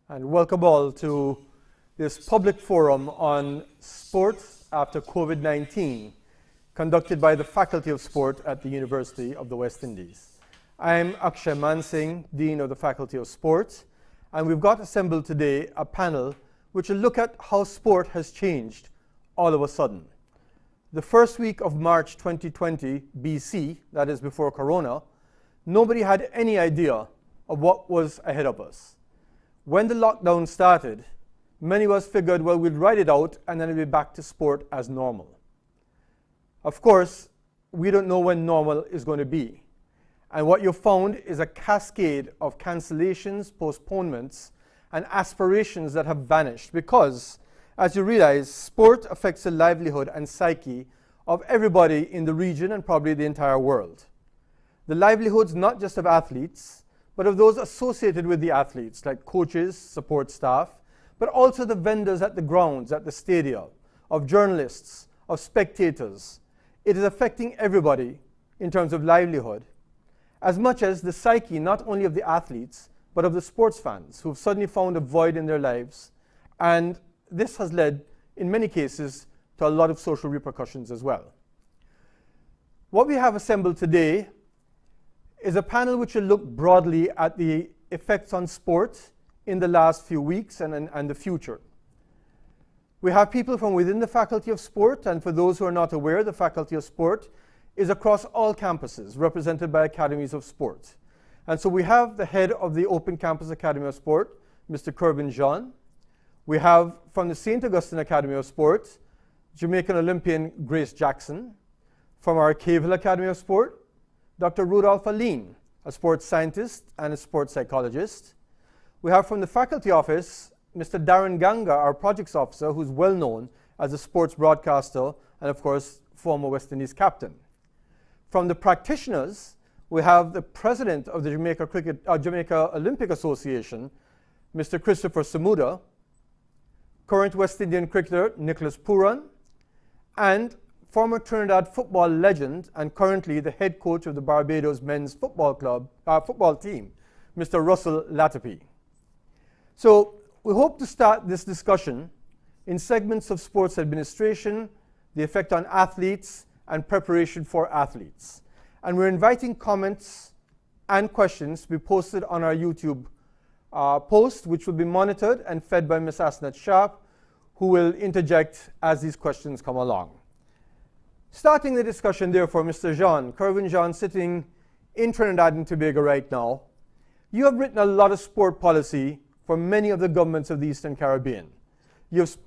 And welcome all to this public forum on sport after COVID-19, conducted by the Faculty of Sport at the University of the West Indies. I'm Akshay Mansingh, Dean of the Faculty of Sport, and we've got assembled today a panel which will look at how sport has changed all of a sudden. The first week of March 2020 BC, that is before Corona, nobody had any idea of what was ahead of us. When the lockdown started, many of us figured, well, we'll ride it out and then we'll be back to sport as normal. Of course, we don't know when normal is going to be. And what you found is a cascade of cancellations, postponements, and aspirations that have vanished because, as you realize, sport affects the livelihood and psyche of everybody in the region and probably the entire world. The livelihoods not just of athletes, but of those associated with the athletes, like coaches, support staff, but also the vendors at the grounds, at the stadia, of journalists, of spectators. It is affecting everybody in terms of livelihood, as much as the psyche not only of the athletes, but of the sports fans who've suddenly found a void in their lives. And this has led, in many cases, to a lot of social repercussions as well. What we have assembled today is a panel which will look broadly at the effects on sport in the last few weeks and the future. We have people from within the Faculty of Sport, and for those who are not aware, the Faculty of Sport is across all campuses, represented by academies of sport. And so we have the head of the Open Campus Academy of Sport, Mr. Kervin Jean. We have from the St. Augustine Academy of Sport, Jamaican Olympian Grace Jackson. From our Cave Hill Academy of Sport, Dr. Rudolph Aline, a sports scientist and a sports psychologist. We have from the faculty office, Mr. Darren Ganga, our projects officer, who's well known as a sports broadcaster and, of course, former West Indies captain. From the practitioners, we have the president of the Jamaica Olympic Association, Mr. Christopher Samuda, current West Indian cricketer Nicholas Pooran, and former Trinidad football legend and currently the head coach of the Barbados men's football team, Mr. Russell Latapy. So we hope to start this discussion in segments of sports administration, the effect on athletes, and preparation for athletes. And we're inviting comments and questions to be posted on our YouTube post, which will be monitored and fed by Ms. Asnat Sharp, who will interject as these questions come along. Starting the discussion, therefore, Mr. Jean, Kervin Jean, sitting in Trinidad and Tobago right now, you have written a lot of sport policy for many of the governments of the Eastern Caribbean. You've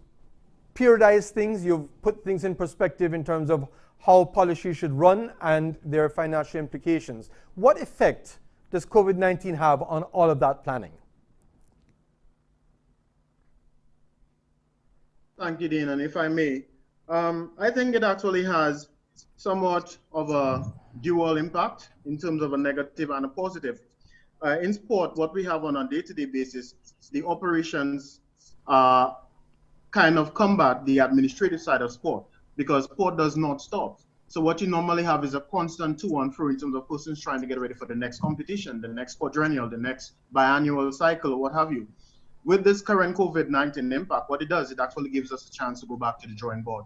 periodized things, you've put things in perspective in terms of how policy should run and their financial implications. What effect does COVID-19 have on all of that planning? Thank you, Dean, and if I may, I think it actually has somewhat of a dual impact in terms of a negative and a positive. In sport, what we have on a day-to-day basis, the operations kind of combat the administrative side of sport because sport does not stop. So what you normally have is a constant to and fro in terms of persons trying to get ready for the next competition, the next quadrennial, the next biannual cycle, or what have you. With this current COVID-19 impact, what it does, it actually gives us a chance to go back to the drawing board.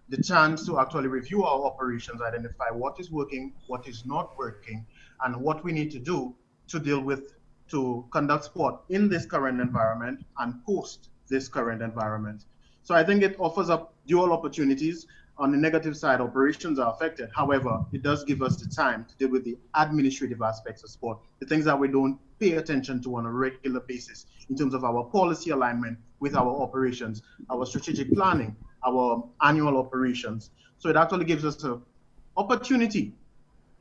The chance to actually review our operations, identify what is working, what is not working, and what we need to do to conduct sport in this current environment and post this current environment. So I think it offers up dual opportunities. On the negative side, operations are affected. However, it does give us the time to deal with the administrative aspects of sport, the things that we don't pay attention to on a regular basis in terms of our policy alignment with our operations, our strategic planning, our annual operations. So it actually gives us an opportunity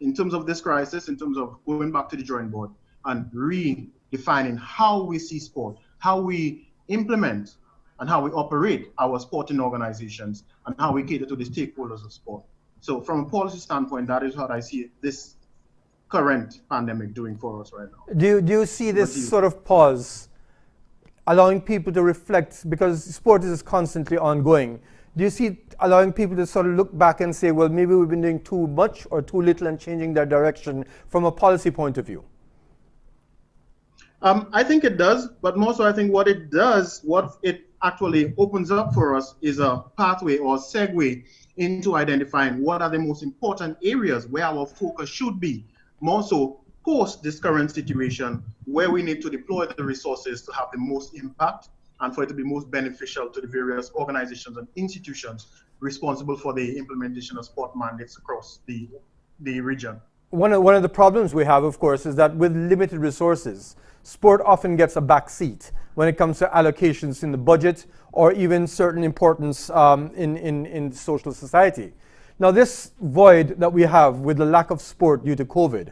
in terms of this crisis, in terms of going back to the drawing board and redefining how we see sport, how we implement and how we operate our sporting organizations and how we cater to the stakeholders of sport. So from a policy standpoint, that is what I see this current pandemic doing for us right now. Do you see this sort of pause allowing people to reflect, because sport is constantly ongoing? Do you see allowing people to sort of look back and say, well, maybe we've been doing too much or too little and changing their direction from a policy point of view? I think it does, but more so, I think what it does, what it actually opens up for us is a pathway or segue into identifying what are the most important areas where our focus should be, more so post this current situation, where we need to deploy the resources to have the most impact and for it to be most beneficial to the various organizations and institutions responsible for the implementation of sport mandates across the region. One of the problems we have, of course, is that with limited resources, sport often gets a back seat when it comes to allocations in the budget or even certain importance in social society. Now, this void that we have with the lack of sport due to COVID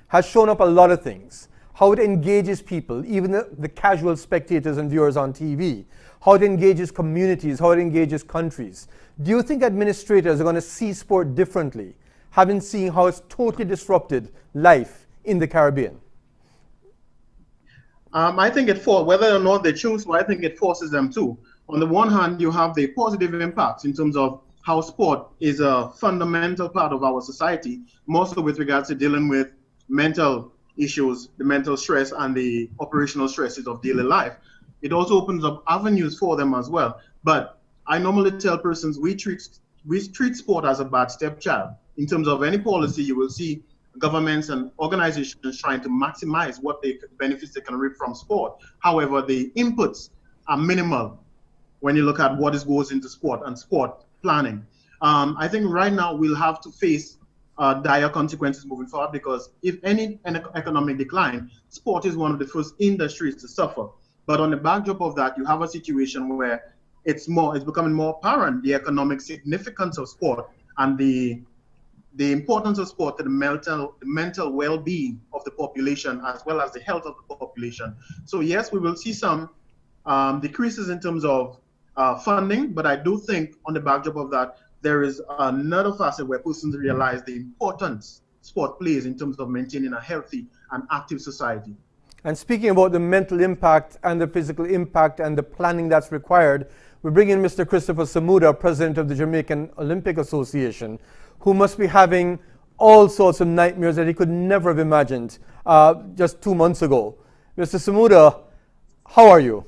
has shown up a lot of things. How it engages people, even the casual spectators and viewers on TV, how it engages communities, how it engages countries. Do you think administrators are going to see sport differently, having seen how it's totally disrupted life in the Caribbean? I think whether or not they choose to, I think it forces them to. On the one hand, you have the positive impacts in terms of how sport is a fundamental part of our society, mostly with regards to dealing with mental issues, the mental stress and the operational stresses of daily life. It also opens up avenues for them as well. But I normally tell persons we treat sport as a bad stepchild. In terms of any policy, you will see governments and organizations trying to maximize what benefits they can reap from sport. However, the inputs are minimal when you look at what goes into sport and sport planning. I think right now we'll have to face dire consequences moving forward, because if any economic decline, sport is one of the first industries to suffer. But on the backdrop of that, you have a situation where it's becoming more apparent the economic significance of sport and the importance of sport to the mental well-being of the population as well as the health of the population. So yes, we will see some decreases in terms of funding, but I do think on the backdrop of that, there is another facet where persons realize the importance sport plays in terms of maintaining a healthy and active society. And speaking about the mental impact and the physical impact and the planning that's required, we bring in Mr. Christopher Samuda, president of the Jamaican Olympic Association, who must be having all sorts of nightmares that he could never have imagined just 2 months ago. Mr. Samuda, how are you?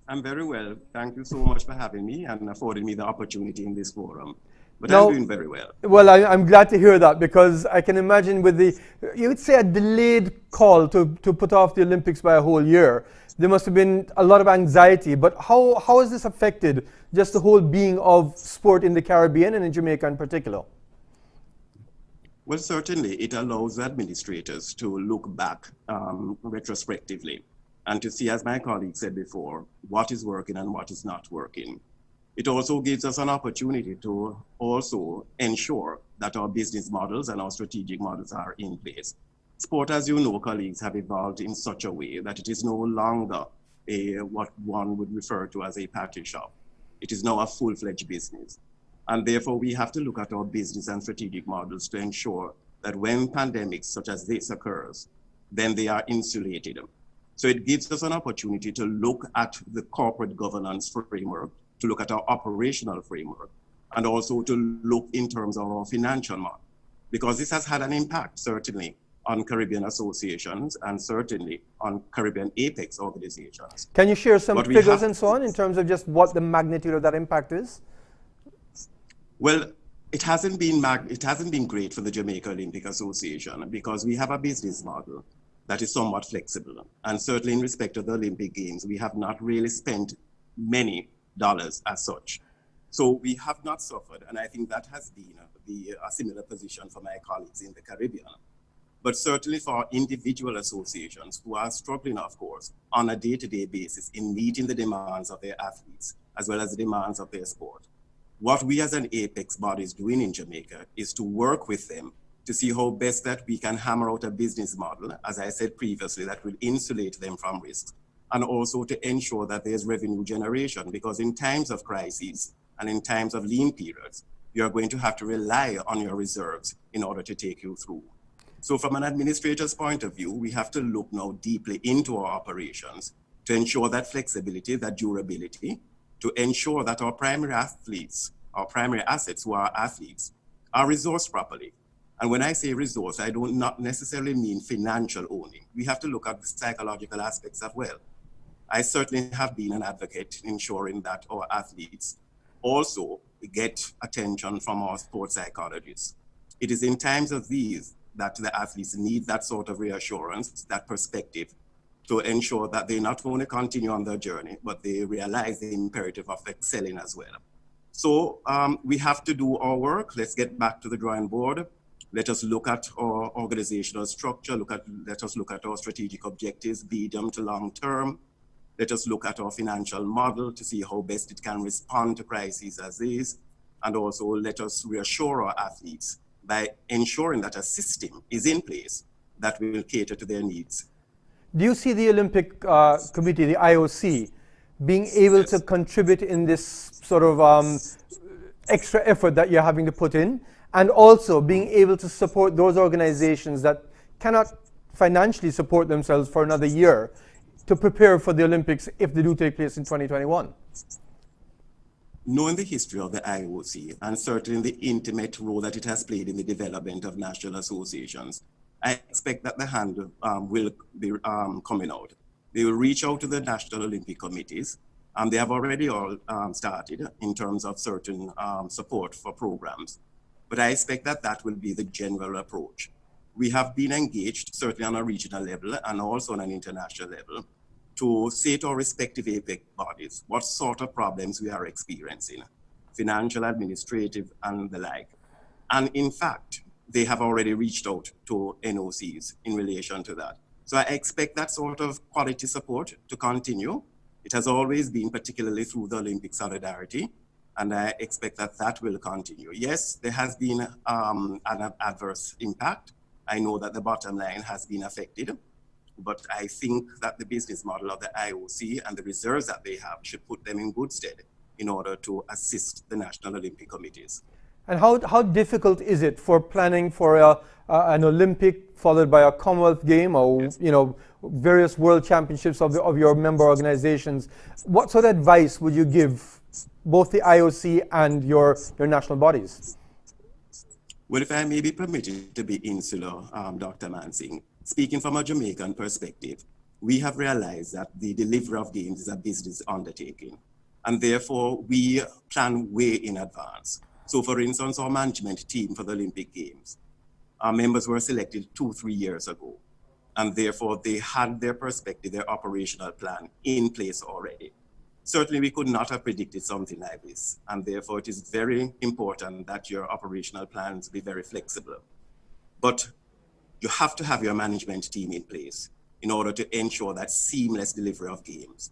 I'm very well. Thank you so much for having me and affording me the opportunity in this forum. But I'm doing very well. Well, I'm glad to hear that, because I can imagine with you would say a delayed call to put off the Olympics by a whole year, there must have been a lot of anxiety. But how has this affected just the whole being of sport in the Caribbean and in Jamaica in particular? Well, certainly it allows administrators to look back retrospectively and to see, as my colleague said before, what is working and what is not working. It also gives us an opportunity to also ensure that our business models and our strategic models are in place. Sport, as you know, colleagues, have evolved in such a way that it is no longer what one would refer to as a patty shop. It is now a full-fledged business. And therefore, we have to look at our business and strategic models to ensure that when pandemics such as this occurs, then they are insulated. So it gives us an opportunity to look at the corporate governance framework, to look at our operational framework, and also to look in terms of our financial model, because this has had an impact, certainly, on Caribbean associations and certainly on Caribbean Apex organizations. Can you share some figures and so on in terms of just what the magnitude of that impact is? Well, it hasn't been great for the Jamaica Olympic Association, because we have a business model that is somewhat flexible. And certainly in respect of the Olympic Games, we have not really spent many dollars as such. So we have not suffered, and I think that has been a similar position for my colleagues in the Caribbean. But certainly for individual associations who are struggling, of course, on a day-to-day basis in meeting the demands of their athletes, as well as the demands of their sport. What we as an Apex body is doing in Jamaica is to work with them to see how best that we can hammer out a business model, as I said previously, that will insulate them from risks, and also to ensure that there's revenue generation, because in times of crises and in times of lean periods, you're going to have to rely on your reserves in order to take you through. So from an administrator's point of view, we have to look now deeply into our operations to ensure that flexibility, that durability, to ensure that our primary athletes, our primary assets who are athletes, are resourced properly. And when I say resource, I don't not necessarily mean financial only. We have to look at the psychological aspects as well. I certainly have been an advocate in ensuring that our athletes also get attention from our sports psychologists. It is in times of these that the athletes need that sort of reassurance, that perspective, to ensure that they not only continue on their journey, but they realize the imperative of excelling as well. So we have to do our work. Let's get back to the drawing board. Let us look at our organizational structure. Let us look at our strategic objectives, medium to long term. Let us look at our financial model to see how best it can respond to crises as these. And also let us reassure our athletes by ensuring that a system is in place that will cater to their needs. Do you see the Olympic Committee, the IOC, being able to contribute in this sort of extra effort that you're having to put in, and also being able to support those organizations that cannot financially support themselves for another year to prepare for the Olympics if they do take place in 2021? Knowing the history of the IOC and certainly the intimate role that it has played in the development of national associations, I expect that the hand will be coming out. They will reach out to the National Olympic Committees, and they have already all started in terms of certain support for programs. But I expect that that will be the general approach. We have been engaged, certainly on a regional level and also on an international level, to say to our respective APEC bodies what sort of problems we are experiencing, financial, administrative, and the like. And in fact, they have already reached out to NOCs in relation to that. So I expect that sort of quality support to continue. It has always been, particularly through the Olympic Solidarity, and I expect that that will continue. Yes, there has been an adverse impact. I know that the bottom line has been affected, but I think that the business model of the IOC and the reserves that they have should put them in good stead in order to assist the National Olympic Committees. And how difficult is it for planning for an Olympic followed by a Commonwealth game or Yes. Various world championships of your member organizations? What sort of advice would you give both the IOC and your national bodies? Well, if I may be permitted to be insular, Dr. Mansingh, speaking from a Jamaican perspective, we have realized that the delivery of games is a business undertaking, and therefore we plan way in advance. So for instance, our management team for the Olympic Games, our members were selected 2-3 years ago, and therefore they had their perspective, their operational plan in place already. Certainly we could not have predicted something like this, and therefore it is very important that your operational plans be very flexible. But you have to have your management team in place in order to ensure that seamless delivery of games.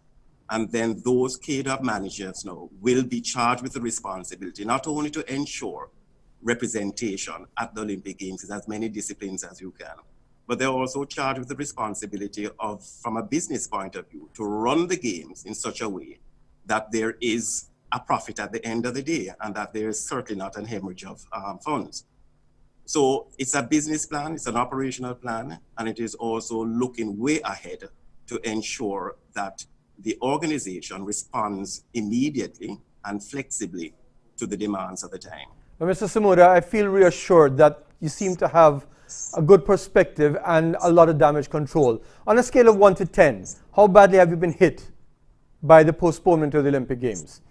And then those cadre managers now will be charged with the responsibility not only to ensure representation at the Olympic Games in as many disciplines as you can, but they're also charged with the responsibility of, from a business point of view, to run the games in such a way that there is a profit at the end of the day and that there is certainly not an hemorrhage of funds. So it's a business plan, it's an operational plan, and it is also looking way ahead to ensure that the organization responds immediately and flexibly to the demands of the time. Well, Mr. Samuda, I feel reassured that you seem to have a good perspective and a lot of damage control. On a scale of 1 to 10, how badly have you been hit by the postponement of the Olympic Games?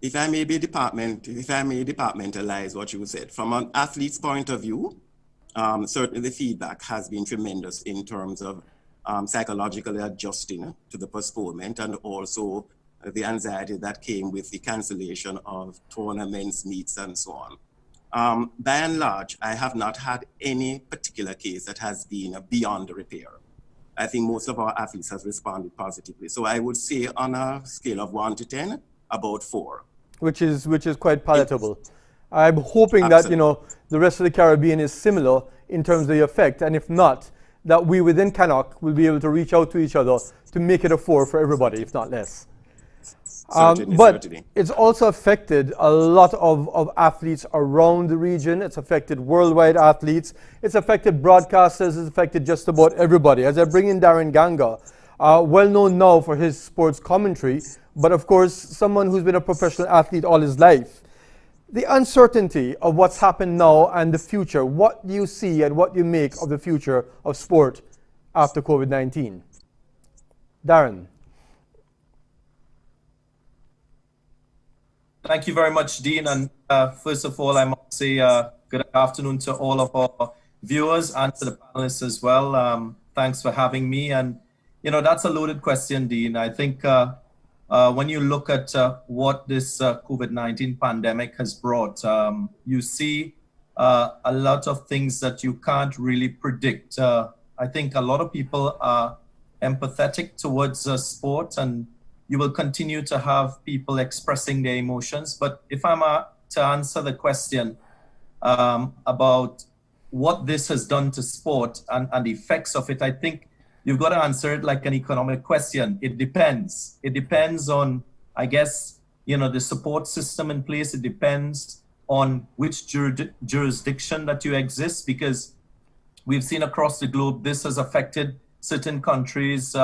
If I may departmentalize what you said, from an athlete's point of view, certainly the feedback has been tremendous in terms of psychologically adjusting to the postponement and also the anxiety that came with the cancellation of tournaments, meets, and so on. By and large, I have not had any particular case that has been beyond repair. I think most of our athletes have responded positively. So I would say on a scale of 1 to 10, about 4. Which is quite palatable. I'm hoping Absolutely. that the rest of the Caribbean is similar in terms of the effect, and if not, that we within CANOC will be able to reach out to each other to make it a 4 for everybody, if not less. But it's also affected a lot of athletes around the region. It's affected worldwide athletes. It's affected broadcasters. It's affected just about everybody. As I bring in Darren Ganga, well known now for his sports commentary, but of course someone who's been a professional athlete all his life. the uncertainty of what's happened now and the future, what do you see and what do you make of the future of sport after COVID-19? Darren. Thank you very much, Dean. And first of all, I must say good afternoon to all of our viewers and to the panelists as well. Thanks for having me. And, you know, that's a loaded question, Dean. I think when you look at what this COVID-19 pandemic has brought, you see a lot of things that you can't really predict. I think a lot of people are empathetic towards sport, and you will continue to have people expressing their emotions. But if I'm to answer the question about what this has done to sport and the effects of it, I think you've got to answer it like an economic question. It depends. It depends on, I guess, you know, the support system in place. It depends on which jurisdiction that you exist, because we've seen across the globe, this has affected certain countries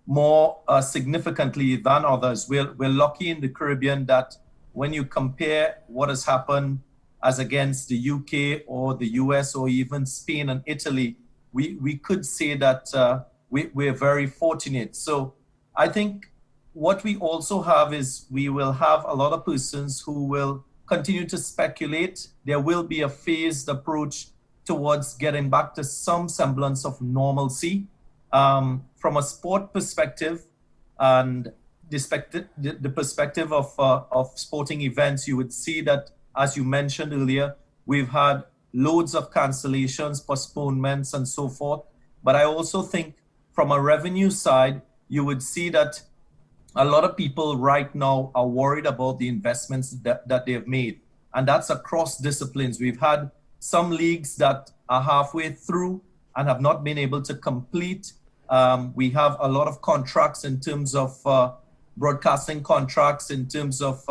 more significantly than others. We're lucky in the Caribbean that when you compare what has happened as against the UK or the US or even Spain and Italy, we could say that we're very fortunate. So I think what we also have is we will have a lot of persons who will continue to speculate. There will be a phased approach towards getting back to some semblance of normalcy. From a sport perspective and the perspective of sporting events, you would see that, as you mentioned earlier, we've had loads of cancellations, postponements, and so forth. But I also think from a revenue side, you would see that a lot of people right now are worried about the investments that they have made. And that's across disciplines. We've had some leagues that are halfway through and have not been able to complete. We have a lot of contracts in terms of broadcasting contracts, in terms of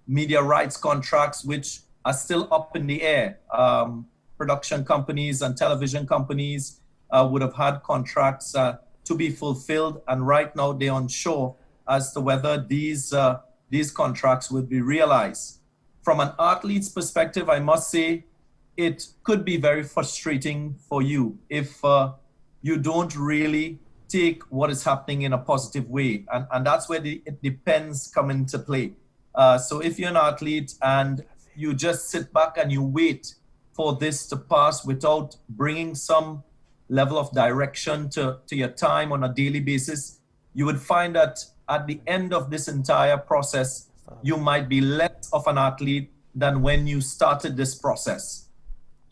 media rights contracts, which are still up in the air. Production companies and television companies would have had contracts to be fulfilled, and right now they're unsure as to whether these contracts would be realized. From an athlete's perspective, I must say it could be very frustrating for you if you don't really take what is happening in a positive way. And that's where it depends come into play. So if you're an athlete and you just sit back and you wait for this to pass without bringing some level of direction to your time on a daily basis, you would find that at the end of this entire process, you might be less of an athlete than when you started this process.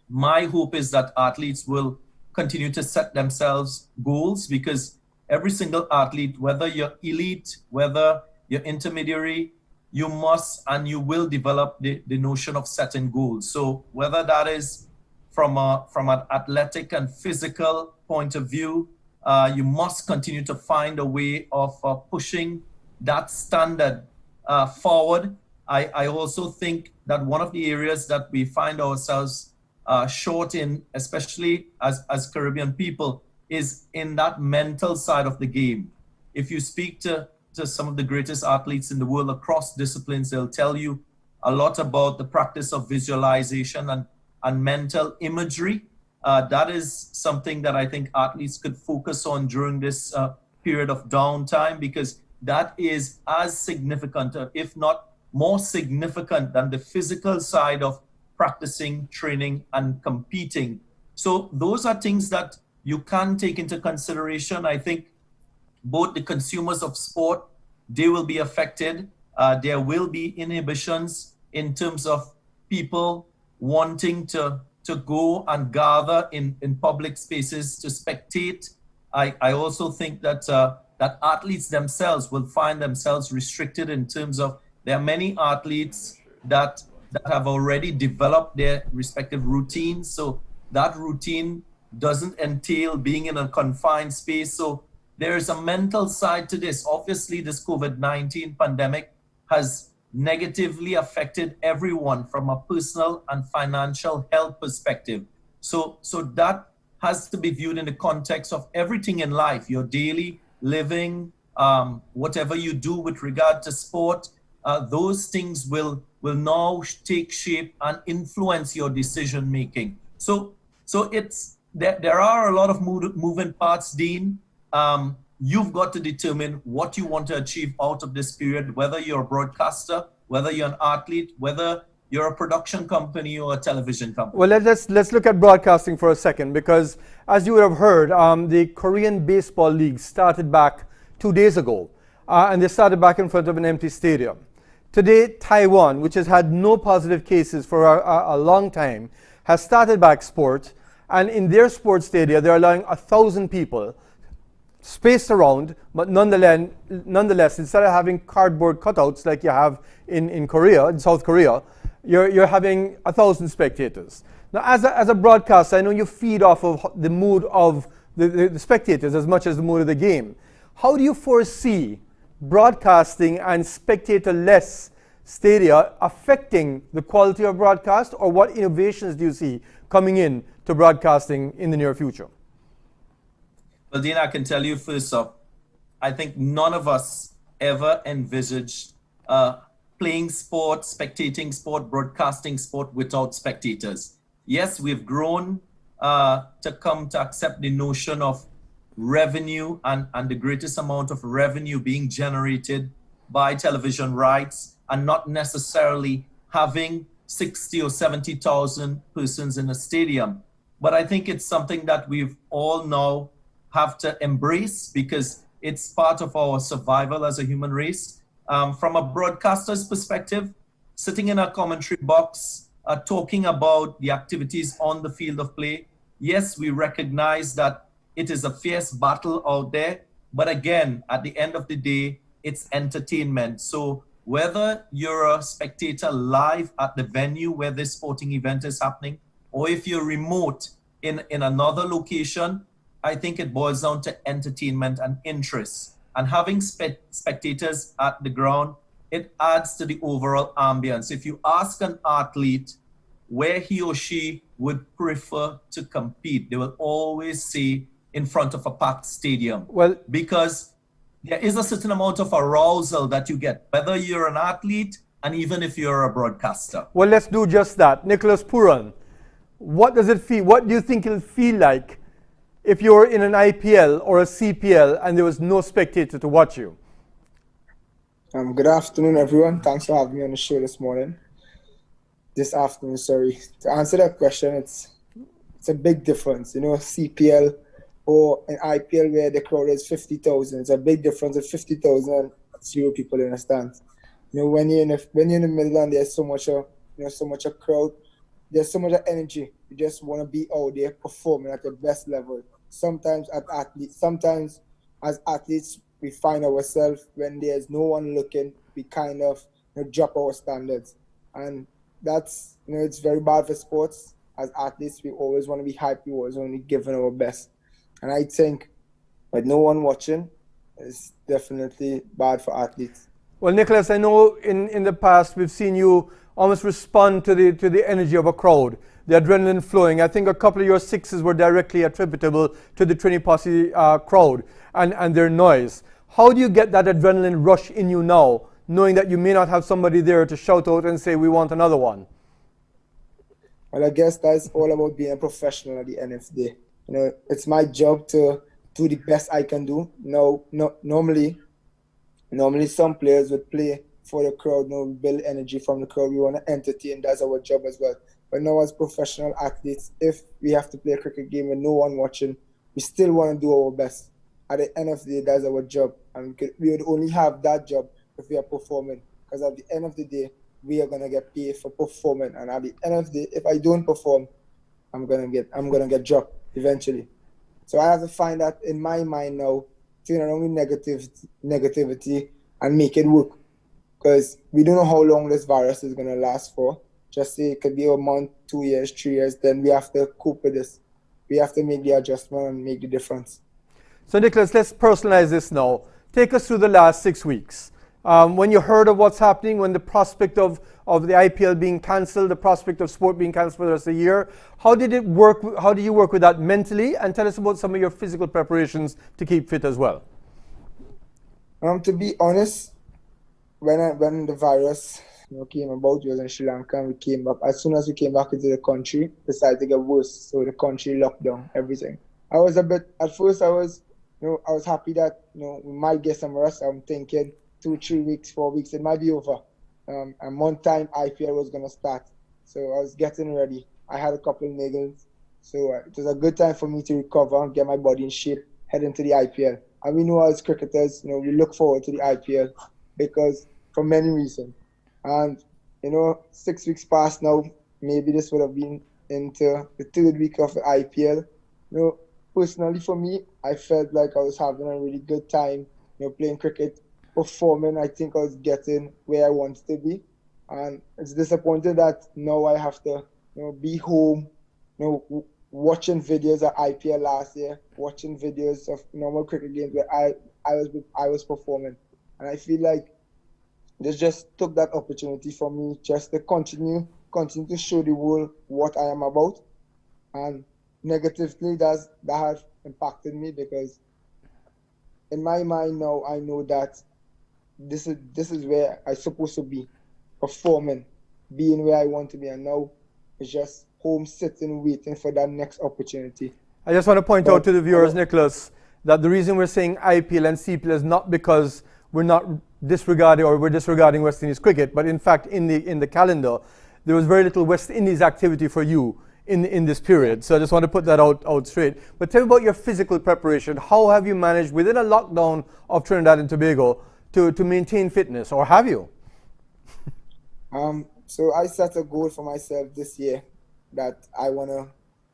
My hope is that athletes will continue to set themselves goals, because every single athlete, whether you're elite, whether you're intermediary, you must and you will develop the notion of setting goals. So whether that is from an athletic and physical point of view, you must continue to find a way of pushing that standard forward. I also think that one of the areas that we find ourselves short in, especially as Caribbean people, is in that mental side of the game. If you speak to some of the greatest athletes in the world across disciplines, they'll tell you a lot about the practice of visualization and mental imagery. That is something that I think athletes could focus on during this period of downtime, because that is as significant, if not more significant, than the physical side of practicing, training, and competing. So those are things that you can take into consideration. I think both the consumers of sport, they will be affected. There will be inhibitions in terms of people wanting to go and gather in public spaces to spectate. I also think that that athletes themselves will find themselves restricted in terms of, there are many athletes that have already developed their respective routines. So that routine doesn't entail being in a confined space. So there is a mental side to this. Obviously, this COVID-19 pandemic has negatively affected everyone from a personal and financial health perspective. So that has to be viewed in the context of everything in life, your daily living, whatever you do with regard to sport. Those things will will now take shape and influence your decision making. So it's there are a lot of moving parts, Dean. You've got to determine what you want to achieve out of this period, whether you're a broadcaster, whether you're an athlete, whether you're a production company or a television company. Well, let's look at broadcasting for a second, because as you would have heard, the Korean Baseball League started back 2 days ago, and they started back in front of an empty stadium. Today, Taiwan, which has had no positive cases for a long time, has started back sport, and in their sports stadia, they're allowing 1,000 people spaced around, but nonetheless, instead of having cardboard cutouts like you have in Korea, in South Korea, you're having 1,000 spectators. Now, as a broadcaster, I know you feed off of the mood of the spectators as much as the mood of the game. How do you foresee broadcasting and spectator-less stadia affecting the quality of broadcast, or what innovations do you see coming in to broadcasting in the near future? Well, Dean, I can tell you first off, I think none of us ever envisaged playing sport, spectating sport, broadcasting sport without spectators. Yes, we've grown to come to accept the notion of revenue and the greatest amount of revenue being generated by television rights, and not necessarily having 60 or 70,000 persons in a stadium. But I think it's something that we've all now have to embrace, because it's part of our survival as a human race. From a broadcaster's perspective, sitting in a commentary box, talking about the activities on the field of play, yes, we recognize that it is a fierce battle out there, but again, at the end of the day, it's entertainment. So whether you're a spectator live at the venue where this sporting event is happening, or if you're remote in another location, I think it boils down to entertainment and interest. And having spectators at the ground, it adds to the overall ambience. If you ask an athlete where he or she would prefer to compete, they will always say in front of a packed stadium. Well, because there is a certain amount of arousal that you get, whether you're an athlete and even if you're a broadcaster. Well, let's do just that. Nicholas Puran, what does it feel? What do you think it'll feel like if you're in an IPL or a CPL and there was no spectator to watch you? Good afternoon, everyone. Thanks for having me on the show this afternoon, sorry. To answer that question, it's a big difference. You know, CPL or an IPL where the crowd is 50,000. It's a big difference of 50,000 and 0 people in the stands. You know, when you're in the middle and there's so much a crowd, there's so much energy. You just want to be out there performing at the best level. Sometimes as athletes, we find ourselves when there's no one looking, we kind of drop our standards. And that's, it's very bad for sports. As athletes, we always want to be hyped, we always want to be giving our best. And I think with no one watching, it's definitely bad for athletes. Well, Nicholas, I know in the past we've seen you almost respond to the energy of a crowd, the adrenaline flowing. I think a couple of your sixes were directly attributable to the Trini Posse crowd and their noise. How do you get that adrenaline rush in you now, knowing that you may not have somebody there to shout out and say, we want another one? Well, I guess that's all about being a professional at the end of the day. You know, it's my job to do the best I can do. Normally some players would play for the crowd, we build energy from the crowd. We want to entertain. That's our job as well. But now as professional athletes, if we have to play a cricket game with no one watching, we still want to do our best. At the end of the day, that's our job. And we would only have that job if we are performing. Because at the end of the day, we are going to get paid for performing. And at the end of the day, if I don't perform, I'm gonna get dropped eventually. So I have to find that in my mind now, turn around with negativity and make it work. Because we don't know how long this virus is going to last for. Just say it could be a month, 2 years, 3 years. Then we have to cope with this. We have to make the adjustment and make the difference. So, Nicholas, let's personalize this now. Take us through the last 6 weeks. When you heard of what's happening, when the prospect of the IPL being cancelled, the prospect of sport being cancelled for the rest of the year, how did it work? How did you work with that mentally? And tell us about some of your physical preparations to keep fit as well. To be honest, when the virus came about. We was in Sri Lanka and we came back. As soon as we came back into the country, decided to get worse. So the country locked down everything. At first I was happy that, we might get some rest. I'm thinking 2, 3 weeks, 4 weeks, it might be over. And one time IPL was going to start. So I was getting ready. I had a couple of niggles. So it was a good time for me to recover and get my body in shape, head into the IPL. And we know as cricketers, we look forward to the IPL because for many reasons. And, 6 weeks past now, maybe this would have been into the 3rd week of the IPL. Personally for me, I felt like I was having a really good time, playing cricket, performing. I think I was getting where I wanted to be. And it's disappointing that now I have to, be home, watching videos of IPL last year, watching videos of normal cricket games where I was performing. And I feel like this just took that opportunity for me just to continue to show the world what I am about. And negatively, that has impacted me because in my mind now, I know that this is where I'm supposed to be, performing, being where I want to be. And now it's just home sitting, waiting for that next opportunity. I just want to point out to the viewers, Nicholas, that the reason we're saying IPL and CPL is not because we're not disregarding or we're disregarding West Indies cricket, but in fact in the calendar there was very little West Indies activity for you in this period. So I just want to put that out straight. But tell me about your physical preparation. How have you managed within a lockdown of Trinidad and Tobago to maintain fitness, or have you? So I set a goal for myself this year that I want to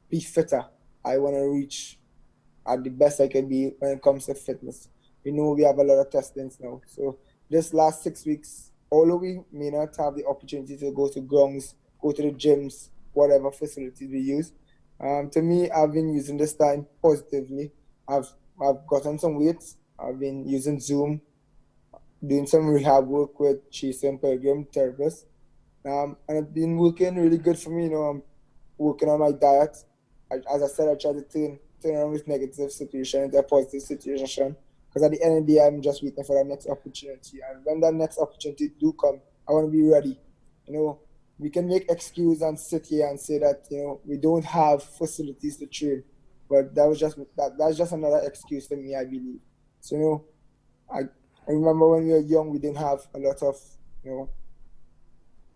be fitter. I want to reach at the best I can be when it comes to fitness. We know we have a lot of testings now. So this last 6 weeks, although we may not have the opportunity to go to grounds, go to the gyms, whatever facilities we use, to me, I've been using this time positively. I've gotten some weights. I've been using Zoom, doing some rehab work with Chase and Pilgrim therapists. And it's been working really good for me. I'm working on my diet. As I said, I try to turn around this negative situation into a positive situation. Because at the end of the day, I'm just waiting for that next opportunity. And when that next opportunity do come, I want to be ready. We can make excuse and sit here and say that, we don't have facilities to train. But that's just another excuse for me, I believe. So, I remember when we were young, we didn't have a lot of,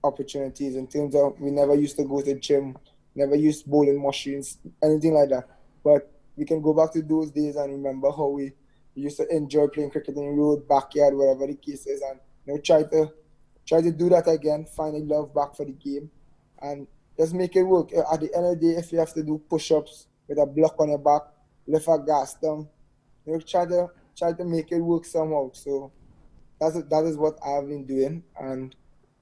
opportunities in terms of we never used to go to the gym, never used bowling machines, anything like that. But we can go back to those days and remember how we used to enjoy playing cricket in the road, backyard, whatever the case is, and try to do that again, find a love back for the game, and just make it work. At the end of the day, if you have to do push-ups with a block on your back, lift a gas down, try to make it work somehow. So that is what I've been doing, and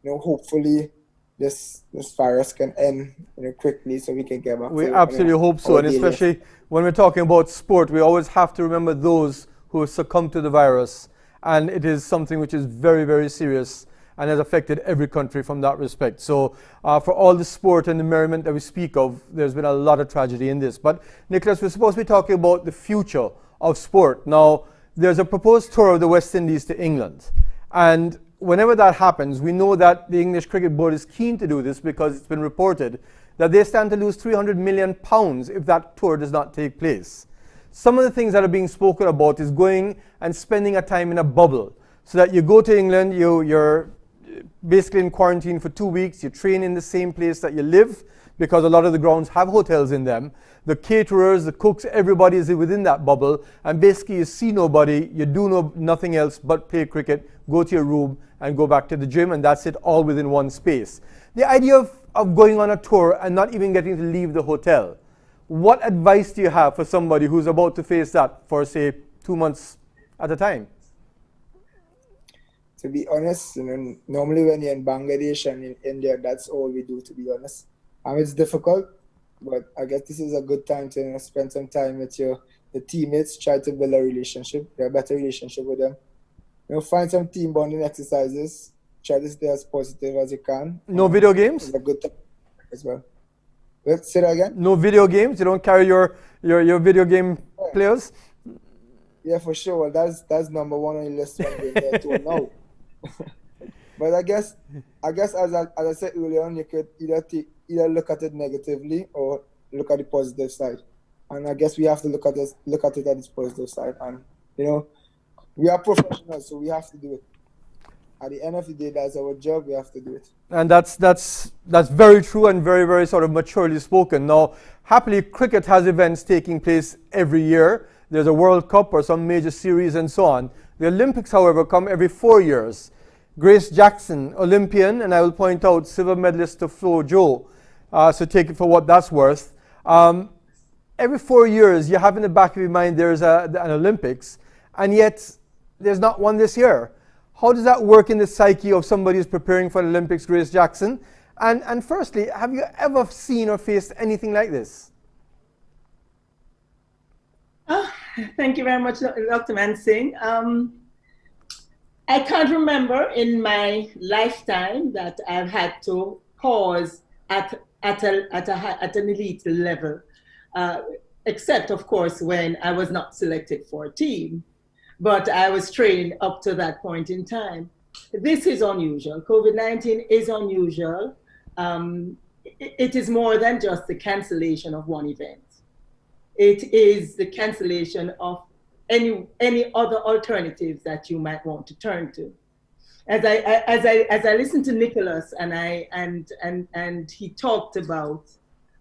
hopefully this virus can end quickly so we can get back. We absolutely hope so, and especially when we're talking about sport, we always have to remember those who have succumbed to the virus, and it is something which is very, very serious and has affected every country from that respect. So for all the sport and the merriment that we speak of, there's been a lot of tragedy in this. But Nicholas, we're supposed to be talking about the future of sport. Now, there's a proposed tour of the West Indies to England, and whenever that happens, we know that the English Cricket Board is keen to do this because it's been reported that they stand to lose £300 million if that tour does not take place. Some of the things that are being spoken about is going and spending a time in a bubble, so that you go to England, you're basically in quarantine for 2 weeks, you train in the same place that you live, because a lot of the grounds have hotels in them. The caterers, the cooks, everybody is within that bubble, and basically you see nobody, you do nothing else but play cricket, go to your room and go back to the gym, and that's it, all within one space. The idea of going on a tour and not even getting to leave the hotel, what advice do you have for somebody who's about to face that for, say, 2 months at a time? To be honest, normally when you're in Bangladesh and in India, that's all we do, to be honest. It's difficult, but I guess this is a good time to spend some time with your teammates, try to build a relationship, a better relationship with them. Find some team bonding exercises, try to stay as positive as you can. No video games? It's a good time as well. Let's say that again. No video games? You don't carry your video game players? Yeah, for sure. Well, that's number one on your list when we're there too now. But I guess as I said earlier on, you could either look at it negatively or look at the positive side. And I guess we have to look at it at its positive side. And we are professionals, so we have to do it. At the end of the day, that's our job. We have to do it. And that's very true and very, very sort of maturely spoken. Now, happily, cricket has events taking place every year. There's a World Cup or some major series and so on. The Olympics, however, come every 4 years. Grace Jackson, Olympian, and I will point out silver medalist to Flo Jo. So take it for what that's worth. Every 4 years, you have in the back of your mind there's an Olympics, and yet there's not one this year. How does that work in the psyche of somebody who's preparing for the Olympics, Grace Jackson? And firstly, have you ever seen or faced anything like this? Oh, thank you very much, Dr. Mansingh. I can't remember in my lifetime that I've had to pause at an elite level, except, of course, when I was not selected for a team. But I was trained up to that point in time. This is unusual. COVID-19 is unusual. It is more than just the cancellation of one event. It is the cancellation of any other alternatives that you might want to turn to. As I listened to Nicholas and he talked about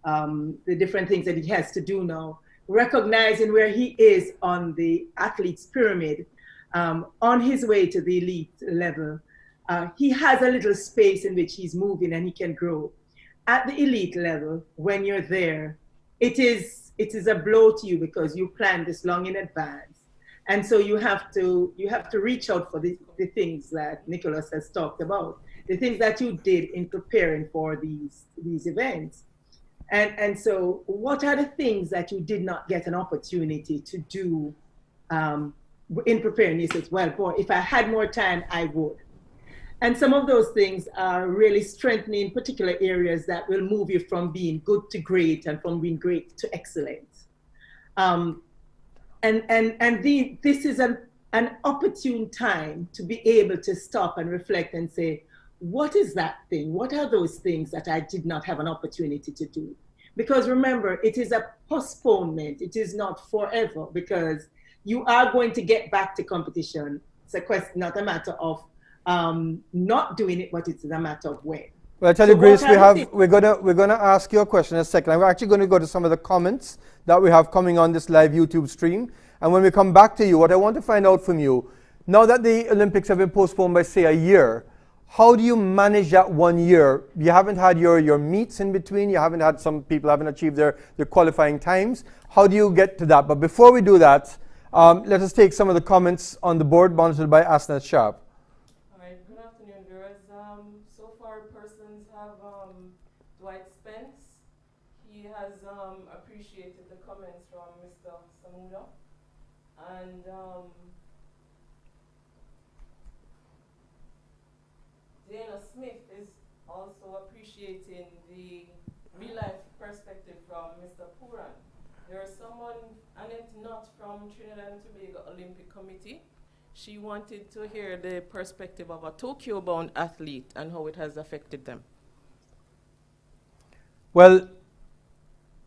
the different things that he has to do now, recognizing where he is on the athlete's pyramid, on his way to the elite level, he has a little space in which he's moving and he can grow. At the elite level, when you're there, it is a blow to you because you planned this long in advance. And so you have to reach out for the things that Nicholas has talked about, the things that you did in preparing for these events. And so what are the things that you did not get an opportunity to do in preparing? You said, well, boy, if I had more time, I would. And some of those things are really strengthening particular areas that will move you from being good to great and from being great to excellent. This is an opportune time to be able to stop and reflect and say, what is that thing? What are those things that I did not have an opportunity to do? Because remember, it is a postponement. It is not forever, because you are going to get back to competition. It's a question, not a matter of not doing it, but it's a matter of when. Well, I tell you, Grace, we're gonna ask you a question in a second. We're actually going to go to some of the comments that we have coming on this live YouTube stream. And when we come back to you, what I want to find out from you, now that the Olympics have been postponed by, say, a year, how do you manage that 1 year? You haven't had your meets in between. You haven't had, some people haven't achieved their qualifying times. How do you get to that? But before we do that, let us take some of the comments on the board monitored by Asnat Sharp. All right, good afternoon, viewers. So far, persons have Dwight Spence. He has appreciated the comments from Mr. Samuda. And Dana Smith is also appreciating the real-life perspective from Mr. Puran. There is someone, Annette Knott from Trinidad and Tobago Olympic Committee. She wanted to hear the perspective of a Tokyo-bound athlete and how it has affected them. Well,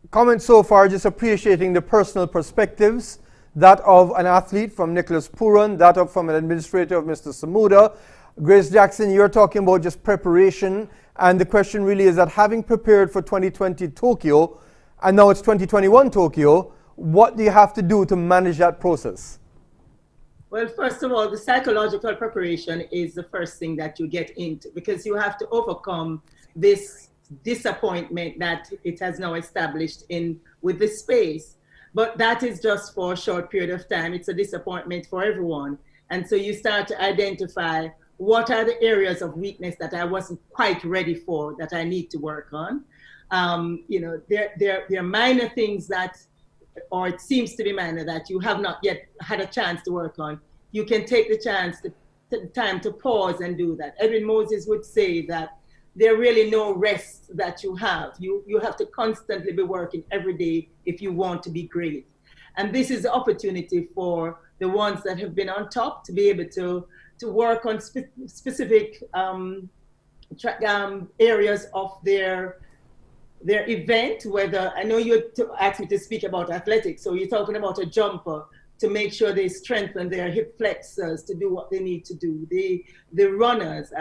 comments so far just appreciating the personal perspectives, that of an athlete from Nicholas Puran, that of from an administrator of Mr. Samuda. Grace Jackson, you're talking about just preparation, and the question really is that having prepared for 2020 Tokyo, and now it's 2021 Tokyo, what do you have to do to manage that process? Well, first of all, the psychological preparation is the first thing that you get into, because you have to overcome this disappointment that it has now established with the space. But that is just for a short period of time. It's a disappointment for everyone. And so you start to identify what are the areas of weakness that I wasn't quite ready for, that I need to work on. There are minor things that, or it seems to be minor, that you have not yet had a chance to work on. You can take the time to pause and do that. Edwin Moses would say that there really no rest that you have. You have to constantly be working every day if you want to be great. And this is the opportunity for the ones that have been on top to be able to work on specific areas of their event. Whether, I know you asked me to speak about athletics, so you're talking about a jumper, to make sure they strengthen their hip flexors to do what they need to do. The runners,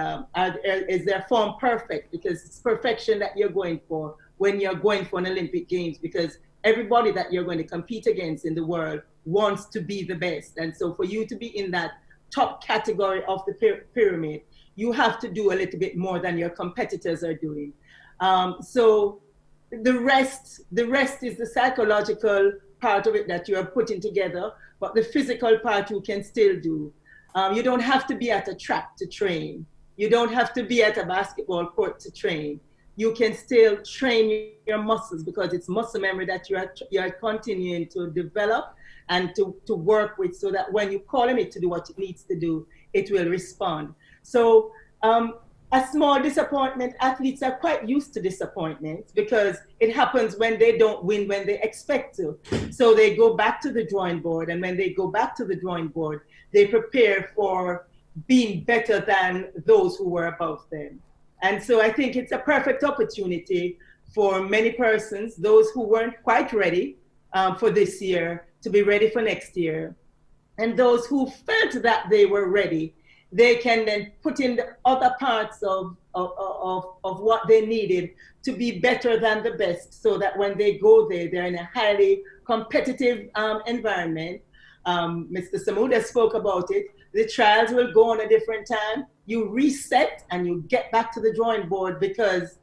is their form perfect? Because it's perfection that you're going for when you're going for an Olympic Games, because everybody that you're going to compete against in the world wants to be the best. And so for you to be in that top category of the pyramid, you have to do a little bit more than your competitors are doing. So the rest is the psychological part of it that you are putting together, but the physical part you can still do. You don't have to be at a track to train. You don't have to be at a basketball court to train. You can still train your muscles, because it's muscle memory that you are continuing to develop and to work with, so that when you call on it to do what it needs to do, it will respond. So a small disappointment, athletes are quite used to disappointments, because it happens when they don't win when they expect to. So they go back to the drawing board, and when they go back to the drawing board, they prepare for being better than those who were above them. And so I think it's a perfect opportunity for many persons, those who weren't quite ready for this year, to be ready for next year. And those who felt that they were ready, they can then put in the other parts of what they needed to be better than the best, so that when they go there, they're in a highly competitive environment. Mr. Samuda spoke about it. The trials will go on a different time. You reset and you get back to the drawing board, because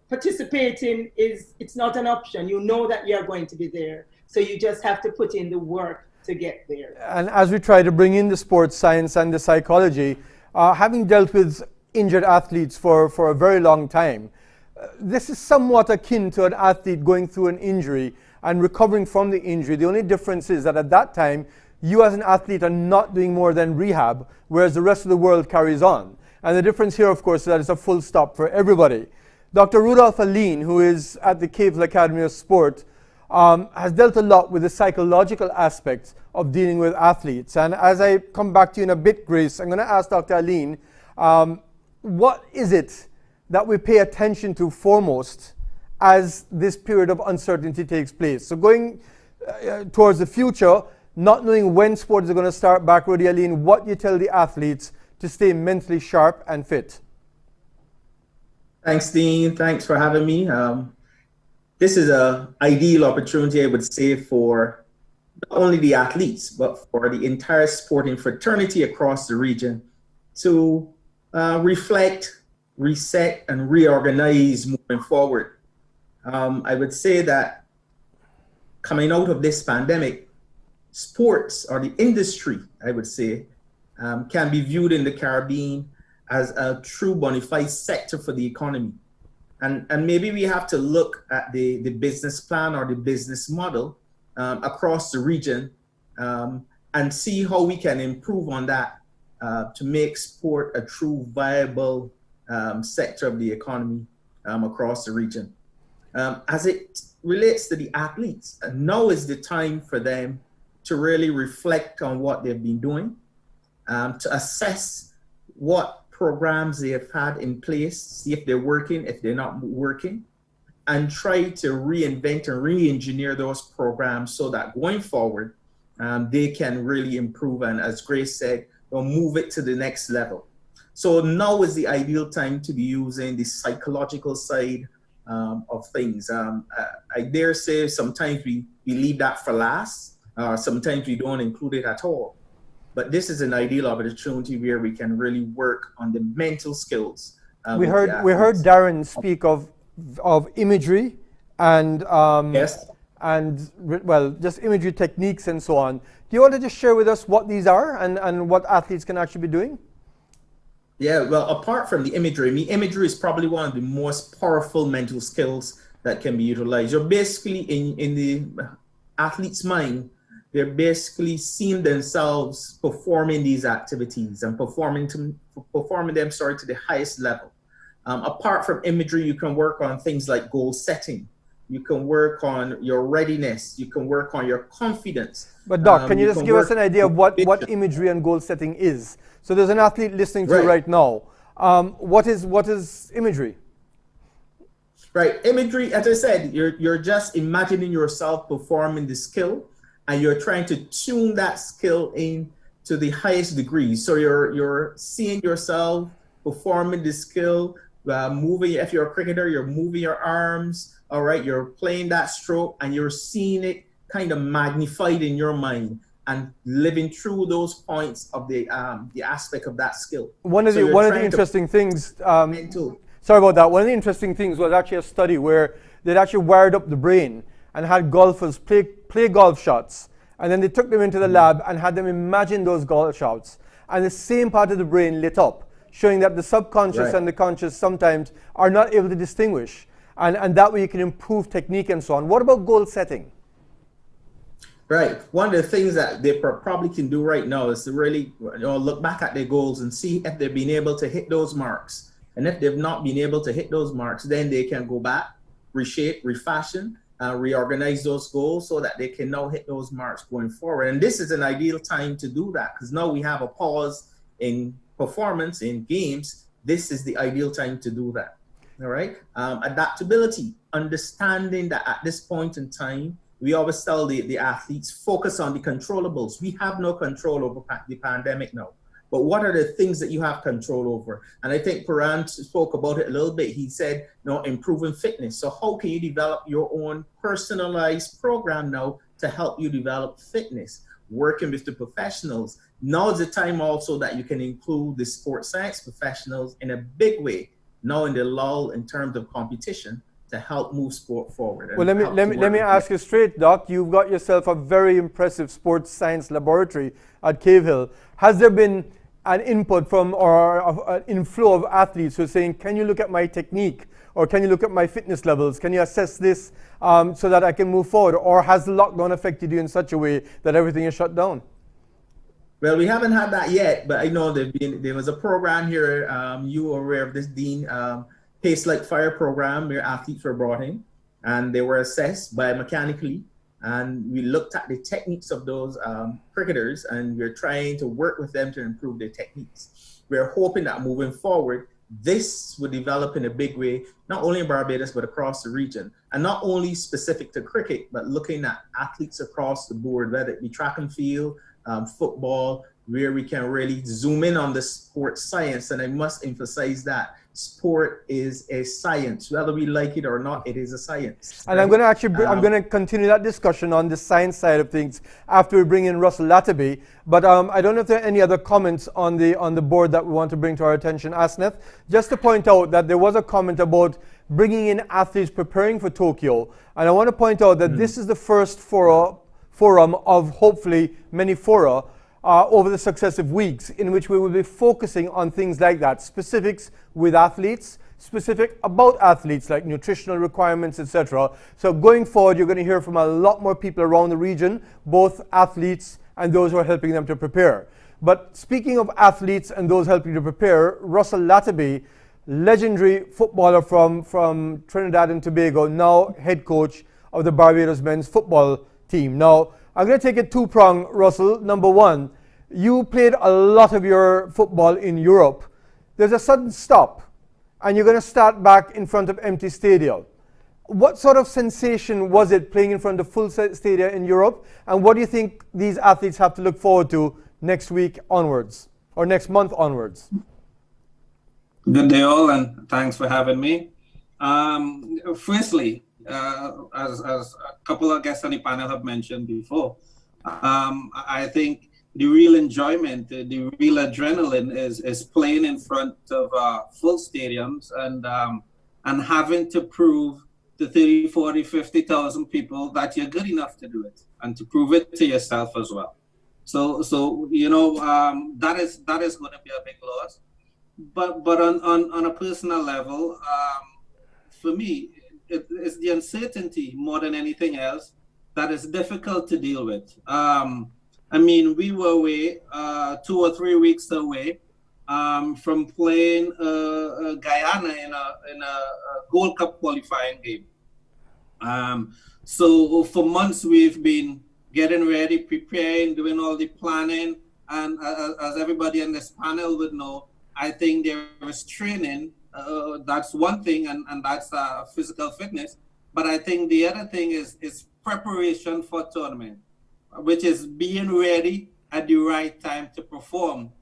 participating it's not an option. You know that you're going to be there. So you just have to put in the work to get there. And as we try to bring in the sports science and the psychology, having dealt with injured athletes for a very long time, this is somewhat akin to an athlete going through an injury and recovering from the injury. The only difference is that at that time, you as an athlete are not doing more than rehab, whereas the rest of the world carries on. And the difference here, of course, is that it's a full stop for everybody. Dr. Rudolph Aline, who is at the Cave Academy of Sport, has dealt a lot with the psychological aspects of dealing with athletes. And as I come back to you in a bit, Grace, I'm going to ask Dr. Aline, what is it that we pay attention to foremost as this period of uncertainty takes place? So going towards the future, not knowing when sports are going to start back, Rudy Aline, what you tell the athletes to stay mentally sharp and fit? Thanks, Dean. Thanks for having me. This is an ideal opportunity, I would say, for not only the athletes, but for the entire sporting fraternity across the region to reflect, reset, and reorganize moving forward. I would say that coming out of this pandemic, sports, or the industry, I would say, can be viewed in the Caribbean as a true bona fide sector for the economy. And maybe we have to look at the business plan or the business model across the region and see how we can improve on that to make sport a true viable sector of the economy across the region. As it relates to the athletes, now is the time for them to really reflect on what they've been doing, to assess what programs they have had in place, see if they're working, if they're not working, and try to reinvent and re-engineer those programs so that going forward, they can really improve. And as Grace said, they'll move it to the next level. So now is the ideal time to be using the psychological side of things. I dare say sometimes we leave that for last. Sometimes we don't include it at all. But this is an ideal opportunity where we can really work on the mental skills. We heard Darren speak of imagery and yes, and well, just imagery techniques and so on. Do you want to just share with us what these are and what athletes can actually be doing? Yeah, well, apart from the imagery, imagery is probably one of the most powerful mental skills that can be utilized. You're basically in the athlete's mind, they're basically seeing themselves performing these activities and performing them to the highest level. Apart from imagery, you can work on things like goal setting. You can work on your readiness. You can work on your confidence. But Doc, can you just give us an idea of what imagery and goal setting is? So there's an athlete listening to you right now. What is imagery? Right, imagery, as I said, you're just imagining yourself performing the skill, and you're trying to tune that skill in to the highest degree. So you're seeing yourself performing the skill, moving. If you're a cricketer, you're moving your arms. All right, you're playing that stroke, and you're seeing it kind of magnified in your mind and living through those points of the aspect of that skill. One of the interesting things. Sorry about that. One of the interesting things was actually a study where they'd actually wired up the brain and had golfers play golf shots, and then they took them into the lab and had them imagine those golf shots, and the same part of the brain lit up, showing that the subconscious and the conscious sometimes are not able to distinguish, and that way you can improve technique and so on. What about goal setting? Right. One of the things that they probably can do right now is to really look back at their goals and see if they've been able to hit those marks. And if they've not been able to hit those marks, then they can go back, reshape, refashion, reorganize those goals so that they can now hit those marks going forward. And this is an ideal time to do that, because now we have a pause in performance in games. This is the ideal time to do that. All right. Adaptability, understanding that at this point in time, we always tell the athletes, focus on the controllables. We have no control over the pandemic now. But what are the things that you have control over? And I think Pooran spoke about it a little bit. He said, improving fitness. So how can you develop your own personalized program now to help you develop fitness? Working with the professionals. Now is the time also that you can include the sports science professionals in a big way, now in the lull in terms of competition, to help move sport forward. Well, let me ask you straight, Doc. You've got yourself a very impressive sports science laboratory at Cave Hill. Has there been an input from or an inflow of athletes who are saying, can you look at my technique, or can you look at my fitness levels? Can you assess this so that I can move forward? Or has the lockdown affected you in such a way that everything is shut down? Well, we haven't had that yet, but I know there was a program here, you were aware of this, Dean, Pace Like Fire program, where athletes were brought in and they were assessed biomechanically. And we looked at the techniques of those cricketers, and we're trying to work with them to improve their techniques. We're hoping that moving forward, this will develop in a big way, not only in Barbados, but across the region. And not only specific to cricket, but looking at athletes across the board, whether it be track and field, football, where we can really zoom in on the sports science. And I must emphasize that sport is a science. Whether we like it or not, it is a science. And I'm going to actually, I'm going to continue that discussion on the science side of things after we bring in Russell Latterby. But I don't know if there are any other comments on the board that we want to bring to our attention. Asneth, just to point out that there was a comment about bringing in athletes preparing for Tokyo. And I want to point out that this is the first forum of hopefully many fora over the successive weeks, in which we will be focusing on things like that, specifics with athletes, specific about athletes like nutritional requirements, etc. So going forward, you're going to hear from a lot more people around the region, both athletes and those who are helping them to prepare. But speaking of athletes and those helping to prepare, Russell Latterby, legendary footballer from Trinidad and Tobago, now head coach of the Barbados men's football team. Now, I'm going to take it two-pronged, Russell. Number one, you played a lot of your football in Europe. There's a sudden stop, and you're going to start back in front of empty stadia. What sort of sensation was it playing in front of full stadia in Europe? And what do you think these athletes have to look forward to next week onwards, or next month onwards? Good day all, and thanks for having me. Firstly, as a couple of guests on the panel have mentioned before, I think the real enjoyment, the real adrenaline is playing in front of full stadiums and having to prove to 30, 40, 50,000 people that you're good enough to do it, and to prove it to yourself as well. So you know, that is going to be a big loss. But on a personal level, for me, it's the uncertainty more than anything else that is difficult to deal with. I mean, we were away 2 or 3 weeks away from playing Guyana in a Gold Cup qualifying game. So for months we've been getting ready, preparing, doing all the planning, and as everybody on this panel would know, I think there is training. That's one thing, and that's physical fitness. But I think the other thing is preparation for tournament, which is being ready at the right time to perform.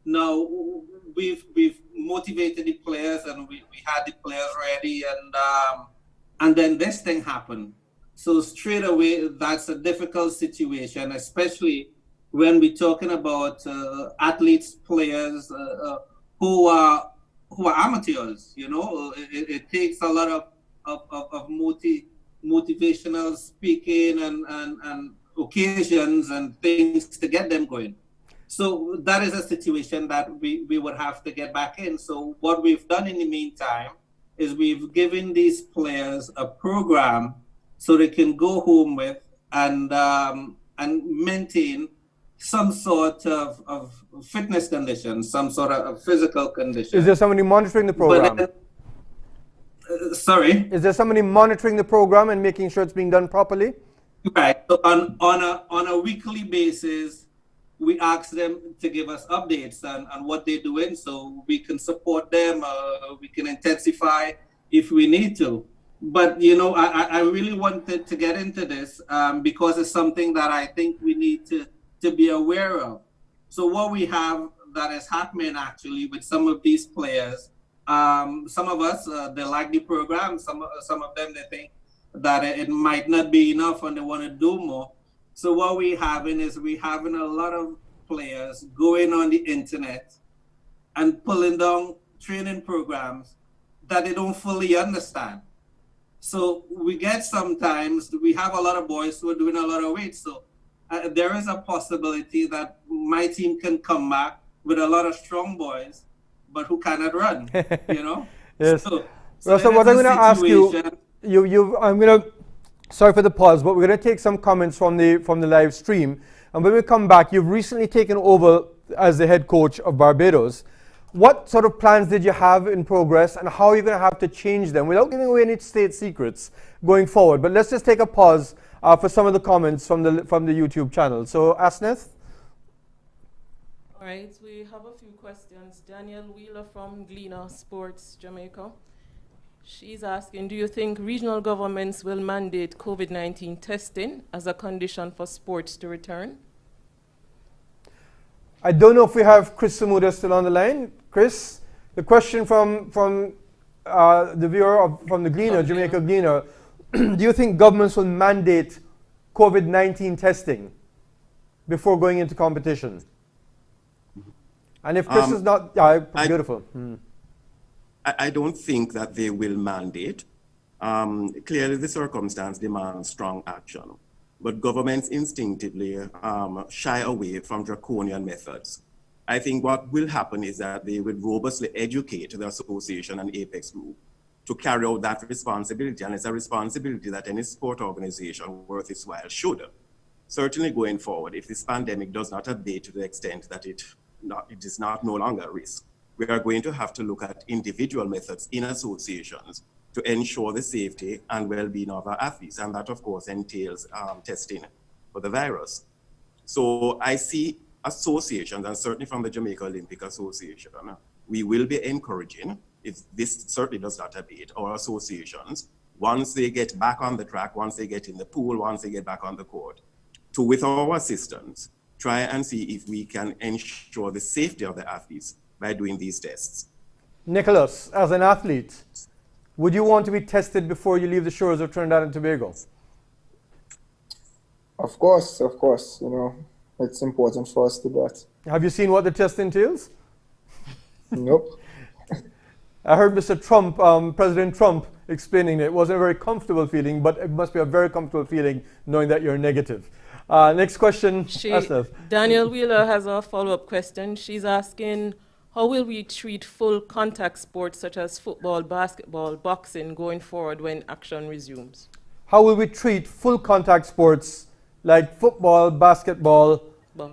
Now we've motivated the players, and we had the players ready, and then this thing happened. So straight away, that's a difficult situation, especially when we're talking about athletes, players who are amateurs. You know, it takes a lot of motivational speaking and occasions and things to get them going. So that is a situation that we would have to get back in. So what we've done in the meantime is we've given these players a program so they can go home with and maintain some sort of fitness condition, some sort of physical condition. Is there somebody monitoring the program? Sorry? Is there somebody monitoring the program and making sure it's being done properly? Right. So on a weekly basis, we ask them to give us updates on what they're doing so we can support them, we can intensify if we need to. But, you know, I really wanted to get into this because it's something that I think we need to be aware of. So what we have that is happening actually with some of these players, some of us, they like the program, some of them, they think that it might not be enough and they want to do more. So what we're having a lot of players going on the internet and pulling down training programs that they don't fully understand. So we have a lot of boys who are doing a lot of weight. So there is a possibility that my team can come back with a lot of strong boys, but who cannot run, you know? Yes. So Russell, what I'm going to ask you, sorry for the pause, but we're going to take some comments from the live stream. And when we come back, you've recently taken over as the head coach of Barbados. What sort of plans did you have in progress, and how are you going to have to change them without giving away any state secrets going forward? But let's just take a pause for some of the comments from the YouTube channel. So, Asneth? All right, we have a few questions. Danielle Wheeler from Gleaner Sports, Jamaica. She's asking, do you think regional governments will mandate COVID-19 testing as a condition for sports to return? I don't know if we have Chris Samuda still on the line. Chris, the question from the viewer from the Gleaner, Jamaica Gleaner, do you think governments will mandate COVID-19 testing before going into competition? And if Chris is not, beautiful. I don't think that they will mandate. Clearly, the circumstance demands strong action, but governments instinctively shy away from draconian methods. I think what will happen is that they will robustly educate the association and Apex Group to carry out that responsibility, and it's a responsibility that any sport organization worth its while should. Certainly going forward, if this pandemic does not abate to the extent that it is not no longer a risk, we are going to have to look at individual methods in associations to ensure the safety and well-being of our athletes. And that, of course, entails testing for the virus. So I see associations, and certainly from the Jamaica Olympic Association, we will be encouraging, if this certainly does not abate, our associations, once they get back on the track, once they get in the pool, once they get back on the court, to, with our assistance, try and see if we can ensure the safety of the athletes by doing these tests. Nicholas, as an athlete, would you want to be tested before you leave the shores of Trinidad and Tobago? Of course, you know, it's important for us to do that. Have you seen what the test entails? Nope. I heard Mr. Trump, President Trump, explaining it wasn't a very comfortable feeling, but it must be a very comfortable feeling knowing that you're negative. Next question, Asneth. Danielle Wheeler has a follow-up question. She's asking, how will we treat full contact sports such as football, basketball, boxing going forward when action resumes? How will we treat full contact sports like football, basketball,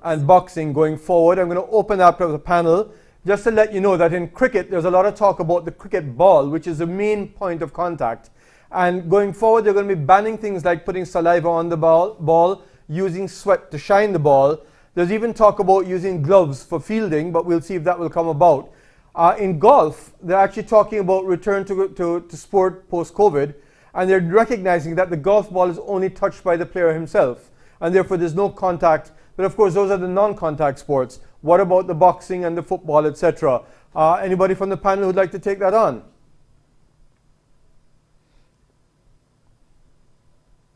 and boxing going forward? I'm going to open up to the panel just to let you know that in cricket, there's a lot of talk about the cricket ball, which is the main point of contact. And going forward, they're going to be banning things like putting saliva on the ball, using sweat to shine the ball. There's even talk about using gloves for fielding, but we'll see if that will come about. In golf, they're actually talking about return to sport post-COVID, and they're recognizing that the golf ball is only touched by the player himself, and therefore there's no contact. But of course, those are the non-contact sports. What about the boxing and the football, etc.? Anybody from the panel who'd like to take that on?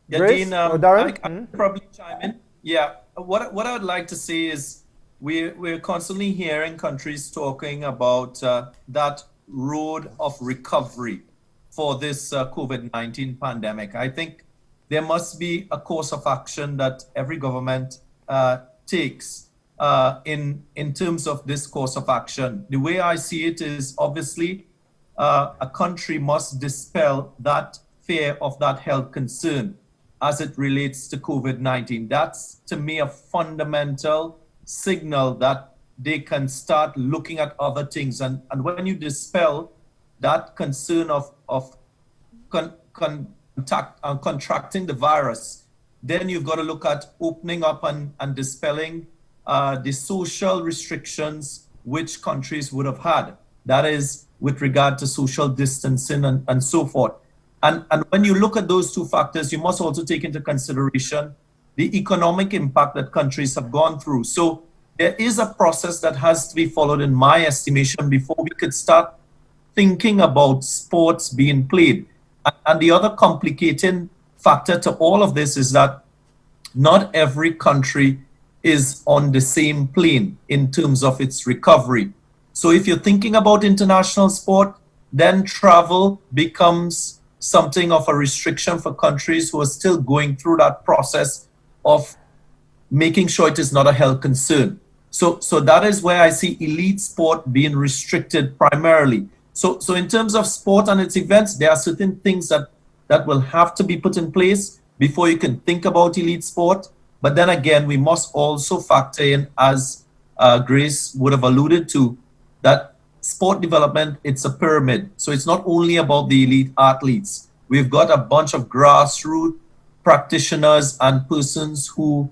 Yeah, Grace Dean, or Darren? I can probably chime in. Yeah, what I would like to say is we're constantly hearing countries talking about that road of recovery for this COVID-19 pandemic. I think there must be a course of action that every government takes in terms of this course of action. The way I see it is obviously a country must dispel that fear of that health concern as it relates to COVID-19. That's, to me, a fundamental signal that they can start looking at other things. And when you dispel that concern of contracting the virus, then you've got to look at opening up and dispelling the social restrictions which countries would have had. That is with regard to social distancing and so forth. And when you look at those two factors, you must also take into consideration the economic impact that countries have gone through. So there is a process that has to be followed, in my estimation, before we could start thinking about sports being played. And the other complicating factor to all of this is that not every country is on the same plane in terms of its recovery. So if you're thinking about international sport, then travel becomes something of a restriction for countries who are still going through that process of making sure it is not a health concern. So that is where I see elite sport being restricted primarily. So in terms of sport and its events, there are certain things that will have to be put in place before you can think about elite sport. But then again, we must also factor in, as Grace would have alluded to, that sport development, it's a pyramid. So it's not only about the elite athletes. We've got a bunch of grassroots practitioners and persons who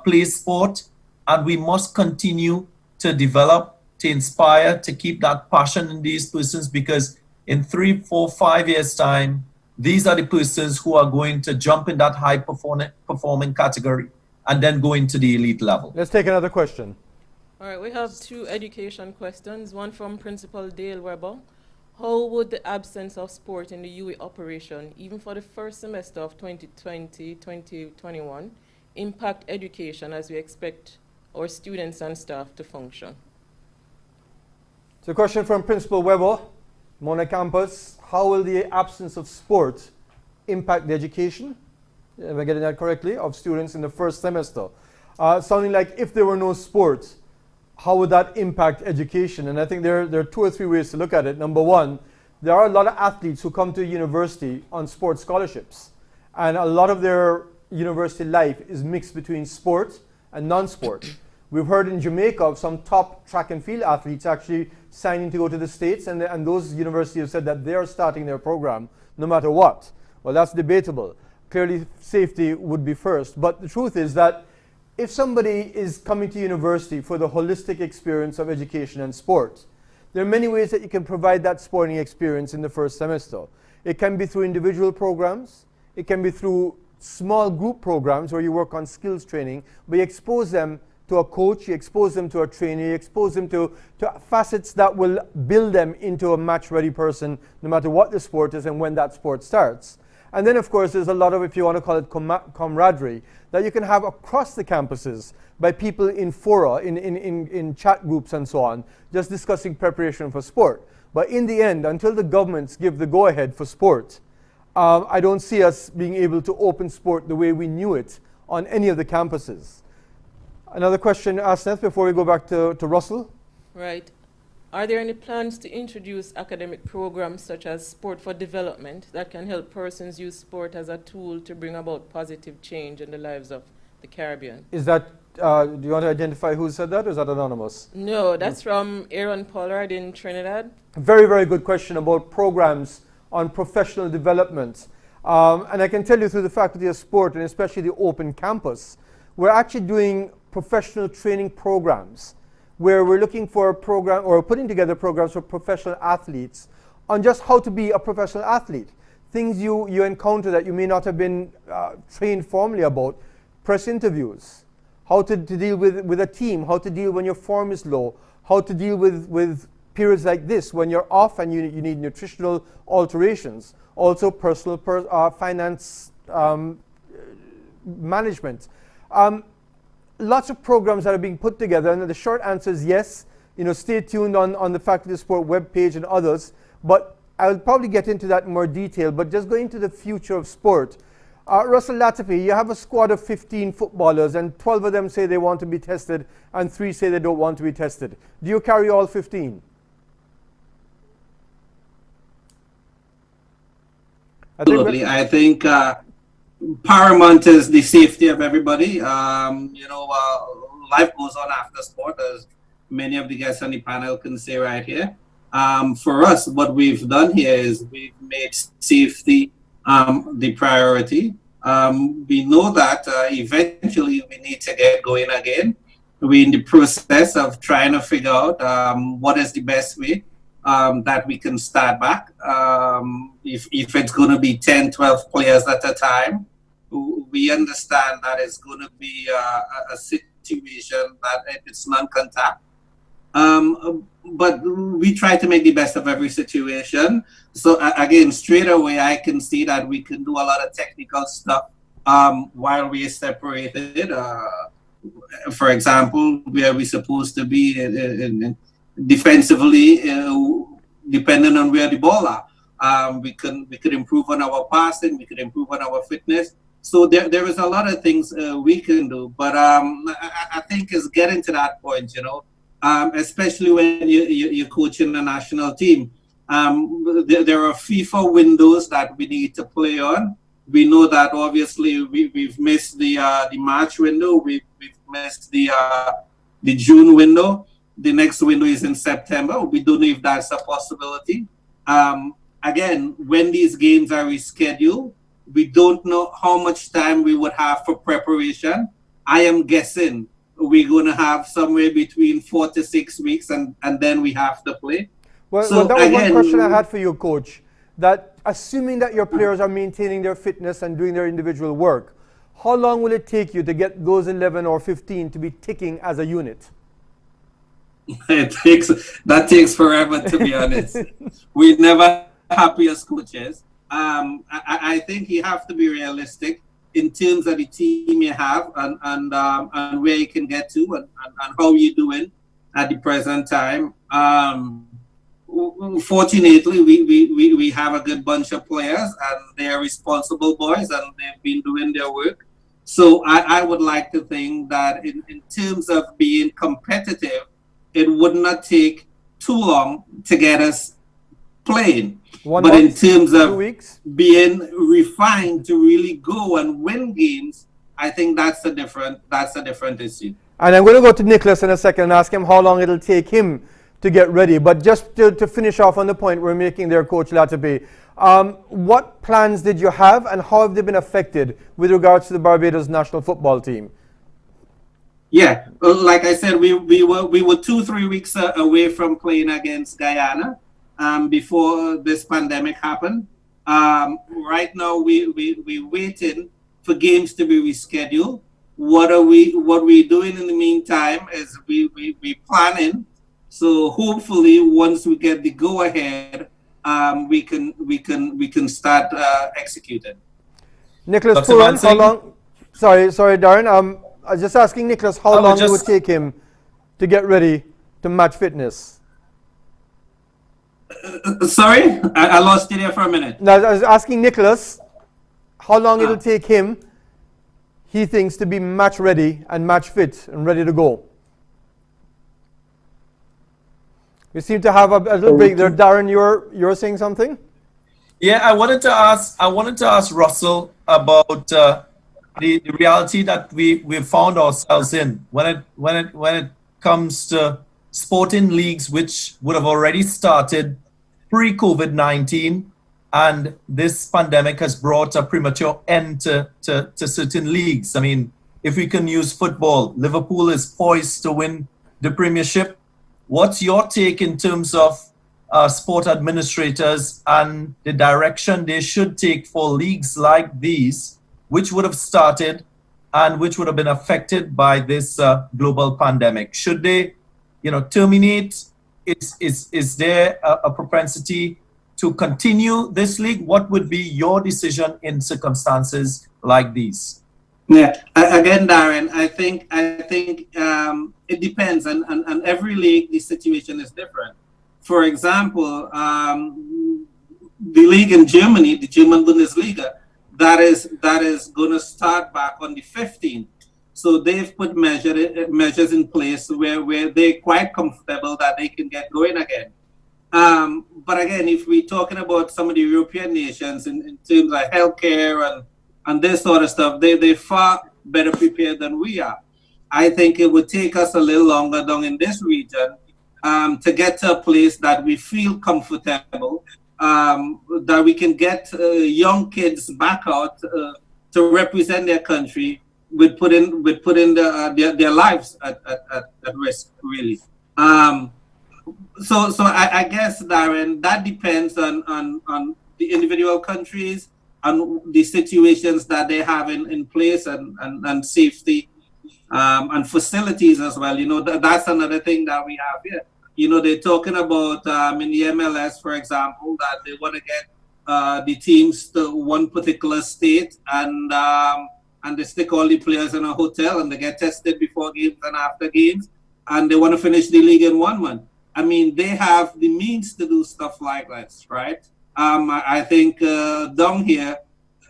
play sport, and we must continue to develop, to inspire, to keep that passion in these persons, because in 3, 4, 5 years' time, these are the persons who are going to jump in that high performing category and then go into the elite level. Let's take another question. All right, we have 2 education questions, one from Principal Dale Weber. How would the absence of sport in the UE operation, even for the first semester of 2020-2021, impact education as we expect our students and staff to function? So a question from Principal Weber, Mona Campus. How will the absence of sport impact the education, am I getting that correctly, of students in the first semester? Sounding like if there were no sports, how would that impact education? And I think there are 2 or 3 ways to look at it. Number one, there are a lot of athletes who come to university on sports scholarships. And a lot of their university life is mixed between sport and non-sport. We've heard in Jamaica of some top track and field athletes actually signing to go to the States, and those universities have said that they are starting their program no matter what. Well, that's debatable. Clearly, safety would be first. But the truth is that if somebody is coming to university for the holistic experience of education and sport, there are many ways that you can provide that sporting experience in the first semester. It can be through individual programs. It can be through small group programs where you work on skills training, but you expose them to a coach, you expose them to a trainer, you expose them to facets that will build them into a match-ready person no matter what the sport is and when that sport starts. And then, of course, there's a lot of, if you want to call it camaraderie, that you can have across the campuses by people in fora, in chat groups and so on, just discussing preparation for sport. But in the end, until the governments give the go-ahead for sport, I don't see us being able to open sport the way we knew it on any of the campuses. Another question, Asneth, before we go back to Russell. Right. Are there any plans to introduce academic programs such as Sport for Development that can help persons use sport as a tool to bring about positive change in the lives of the Caribbean? Is that, do you want to identify who said that, or is that anonymous? No, that's from Aaron Pollard in Trinidad. Very, very good question about programs on professional development. And I can tell you through the Faculty of Sport, and especially the Open Campus, we're actually doing professional training programs where we're looking for a program or putting together programs for professional athletes on just how to be a professional athlete. Things you encounter that you may not have been trained formally about, press interviews, how to deal with a team, how to deal when your form is low, how to deal with periods like this when you're off and you need nutritional alterations, also personal finance management. Lots of programs that are being put together, and the short answer is yes. Stay tuned on the Faculty of Sport webpage and others, but I'll probably get into that in more detail. But just going to the future of sport, Russell Latifi, you have a squad of 15 footballers, and 12 of them say they want to be tested, and 3 say they don't want to be tested. Do you carry all 15? Absolutely. I think paramount is the safety of everybody. Life goes on after sport, as many of the guests on the panel can say right here. For us, what we've done here is we've made safety the priority. We know that eventually we need to get going again. We're in the process of trying to figure out what is the best way that we can start back. If it's going to be 10, 12 players at a time, we understand that it's going to be a situation that it's non-contact. But we try to make the best of every situation. So again, straight away, I can see that we can do a lot of technical stuff while we are separated. For example, where we're supposed to be defensively, depending on where the ball are. We could improve on our passing, we could improve on our fitness. So there is a lot of things we can do, but I think it's getting to that point, especially when you're coaching a national team. There are FIFA windows that we need to play on. We know that obviously we've missed the March window, we've missed the June window. The next window is in September. We don't know if that's a possibility. Again, when these games are rescheduled, we don't know how much time we would have for preparation. I am guessing we're going to have somewhere between 4 to 6 weeks, and then we have to play. Well, that was one question I had for you, Coach. That assuming that your players are maintaining their fitness and doing their individual work, how long will it take you to get those 11 or 15 to be ticking as a unit? That takes forever, to be honest. We're never happy as coaches. I think you have to be realistic in terms of the team you have and where you can get to and how you're doing at the present time. Fortunately, we have a good bunch of players, and they're responsible boys, and they've been doing their work. So I would like to think that in terms of being competitive, it would not take too long to get us playing. But in terms of being refined to really go and win games, I think that's a different issue. And I'm going to go to Nicholas in a second and ask him how long it'll take him to get ready. But just to finish off on the point we're making there, Coach Latifi, what plans did you have, and how have they been affected with regards to the Barbados national football team? Yeah, like I said, we were 2-3 weeks away from playing against Guyana before this pandemic happened. Right now, we're waiting for games to be rescheduled. What we're doing in the meantime is we planning. So hopefully, once we get the go ahead, we can start executing. Nicholas Pooran, how long? Sorry, Darren. I was just asking Nicholas how long it would take him to get ready to match fitness. Sorry, I lost you there for a minute. No, I was asking Nicholas how long it'll take him, he thinks, to be match ready and match fit and ready to go. We seem to have a little break there. Darren, you're saying something? Yeah, I wanted to ask Russell about the reality that we've found ourselves in when it comes to sporting leagues which would have already started pre-COVID-19, and this pandemic has brought a premature end to certain leagues. I mean, if we can use football, Liverpool is poised to win the Premiership. What's your take in terms of sport administrators and the direction they should take for leagues like these, which would have started and which would have been affected by this global pandemic? Should they, terminate? Is there a propensity to continue this league? What would be your decision in circumstances like these? Yeah, again, Darren, I think it depends, and every league, the situation is different. For example, the league in Germany, the German Bundesliga, that is going to start back on the 15th. So they've put measures in place where they're quite comfortable that they can get going again. But again, if we're talking about some of the European nations in terms of healthcare and this sort of stuff, they're far better prepared than we are. I think it would take us a little longer down in this region to get to a place that we feel comfortable, that we can get young kids back out to represent their country with putting their lives at risk, really. So I guess, Darren, that depends on the individual countries and the situations that they have in place and safety and facilities as well. That's another thing that we have here. They're talking about in the MLS, for example, that they want to get the teams to one particular state and they stick all the players in a hotel and they get tested before games and after games, and they want to finish the league in 1 month. I mean, they have the means to do stuff like this, right? I think down here,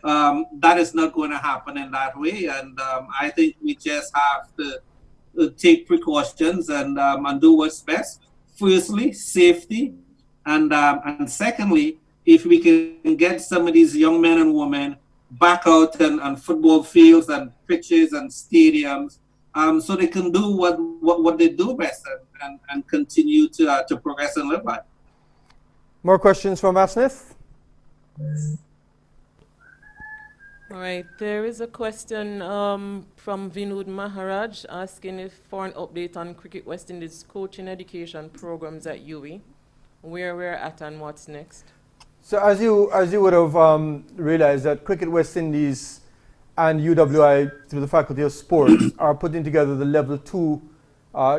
that is not going to happen in that way. And I think we just have to take precautions and do what's best. Firstly, safety. And secondly, if we can get some of these young men and women back out on football fields and pitches and stadiums, so they can do what they do best and continue to progress and live life. More questions from Asnith? All right, there is a question from Vinod Maharaj asking for an update on Cricket West Indies coaching education programs at UWI, where we're at and what's next. So as you would have realized, that Cricket West Indies and UWI, through the Faculty of Sports, are putting together the level 2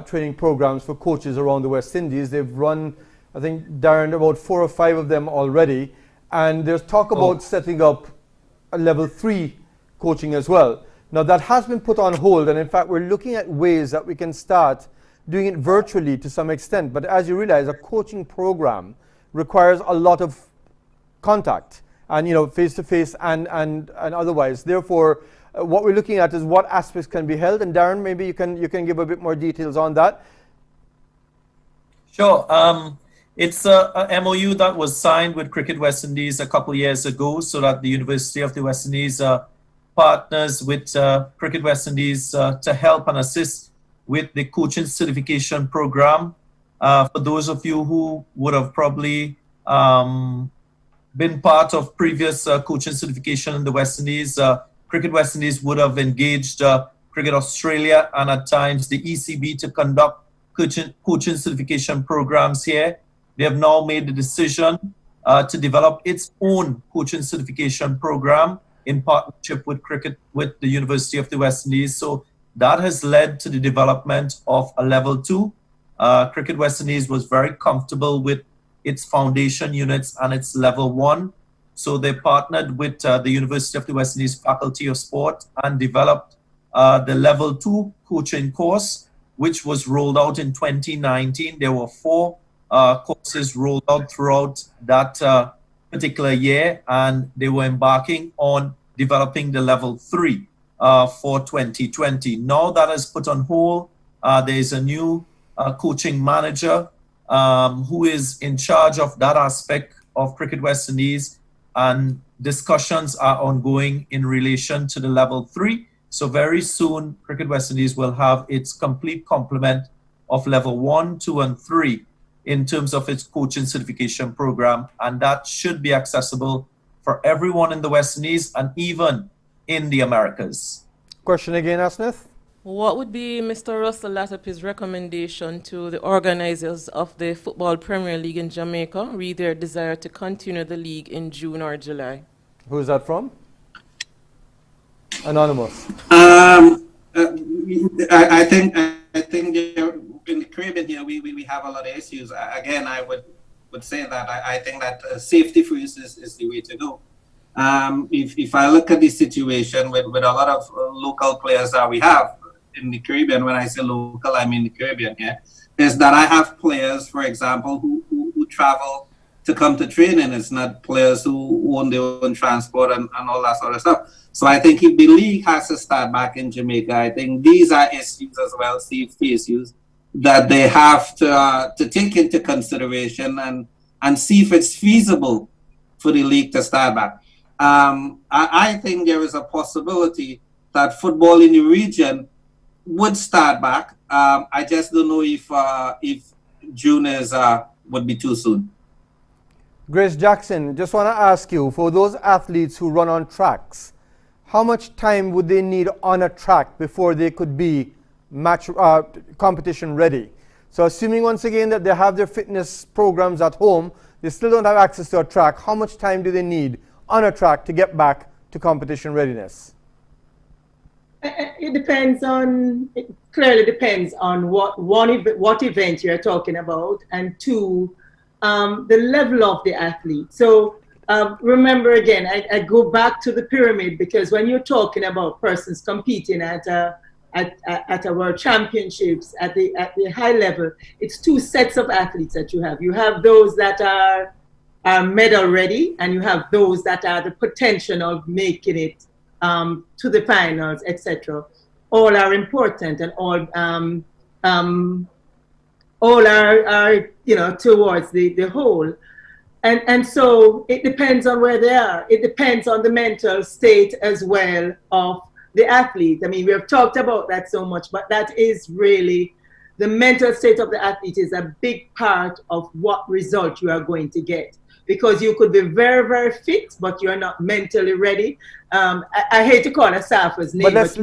training programs for coaches around the West Indies. They've run, I think, Darren, about 4 or 5 of them already, and there's talk about setting up a level 3 coaching as well. Now that has been put on hold, and in fact we're looking at ways that we can start doing it virtually to some extent. But as you realize, a coaching program requires a lot of contact, and face to face and otherwise. Therefore, what we're looking at is what aspects can be held. And Darren, maybe you can give a bit more details on that. Sure. It's a MOU that was signed with Cricket West Indies a couple of years ago, so that the University of the West Indies partners with Cricket West Indies to help and assist with the coaching certification program. For those of you who would have probably been part of previous coaching certification in the West Indies, Cricket West Indies would have engaged Cricket Australia and at times the ECB to conduct coaching certification programs here. They have now made the decision to develop its own coaching certification program in partnership with the University of the West Indies. So that has led to the development of a level 2. Cricket West Indies was very comfortable with its foundation units and its level 1. So they partnered with the University of the West Indies Faculty of Sport and developed the level 2 coaching course, which was rolled out in 2019. There were 4 courses rolled out throughout that particular year, and they were embarking on developing the level 3 for 2020. Now that is put on hold. There is a new coaching manager who is in charge of that aspect of Cricket West Indies, and discussions are ongoing in relation to the level 3. So very soon, Cricket West Indies will have its complete complement of level 1, 2, and 3. in terms of its coaching certification program, and that should be accessible for everyone in the West Indies and even in the Americas. Question again, Asnith? What would be Mr. Russell Latapy's recommendation to the organizers of the Football Premier League in Jamaica re their desire to continue the league in June or July? Who is that from? Anonymous. I think in the Caribbean here we have a lot of issues. Again, I would say that I think that safety first is the way to go. If I look at the situation with a lot of local players that we have in the Caribbean, when I say local, I mean the Caribbean here, is that I have players, for example, who travel to come to training. It's not players who own their own transport and all that sort of stuff. So I think if the league has to start back in Jamaica, I think these are issues as well, safety issues, that they have to take into consideration and see if it's feasible for the league to start back. I think there is a possibility that football in the region would start back. I just don't know if June would be too soon. Grace Jackson, just want to ask you, for those athletes who run on tracks, how much time would they need on a track before they could be competition ready? So assuming once again that they have their fitness programs at home, they still don't have access to a track, how much time do they need on a track to get back to competition readiness? It clearly depends on what event you're talking about, and two, the level of the athlete. So remember again, I go back to the pyramid, because when you're talking about persons competing at a world championships at the high level, it's two sets of athletes that you have. You have those that are medal ready, and you have those that are the potential of making it to the finals, etc. All are important, and all are towards the whole. And so it depends on where they are. It depends on the mental state as well of the athlete. I mean, we have talked about that so much, but that is really, the mental state of the athlete is a big part of what result you are going to get. Because you could be very, very fit, but you're not mentally ready. I hate to call Asafa's name, but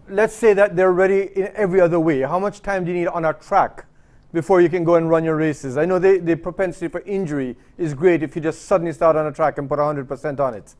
let's say that they're ready in every other way. How much time do you need on a track before you can go and run your races? I know the propensity for injury is great if you just suddenly start on a track and put 100% on it.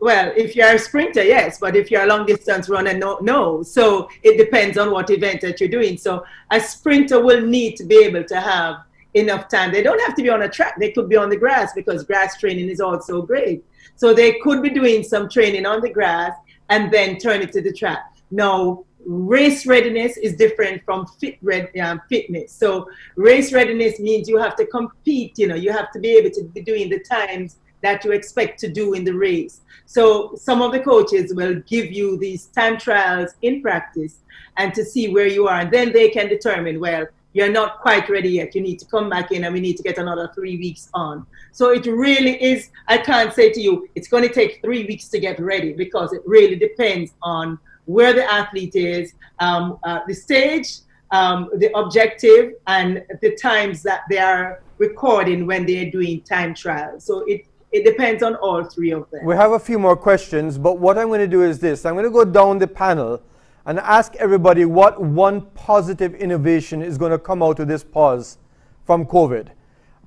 Well, if you're a sprinter, yes, but if you're a long distance runner, no. So it depends on what event that you're doing. So a sprinter will need to be able to have enough time. They don't have to be on a track. They could be on the grass, because grass training is also great. So they could be doing some training on the grass and then turn it to the track. Now, race readiness is different from fitness. So race readiness means you have to compete. You have to be able to be doing the times that you expect to do in the race. So some of the coaches will give you these time trials in practice and to see where you are. And then they can determine, well, you're not quite ready yet. You need to come back in, and we need to get another 3 weeks on. So it really is, I can't say to you, it's going to take 3 weeks to get ready, because it really depends on where the athlete is, the stage, the objective, and the times that they are recording when they're doing time trials. So it depends on all three of them. We have a few more questions, but what I'm going to do is this. I'm going to go down the panel and ask everybody what one positive innovation is going to come out of this pause from COVID.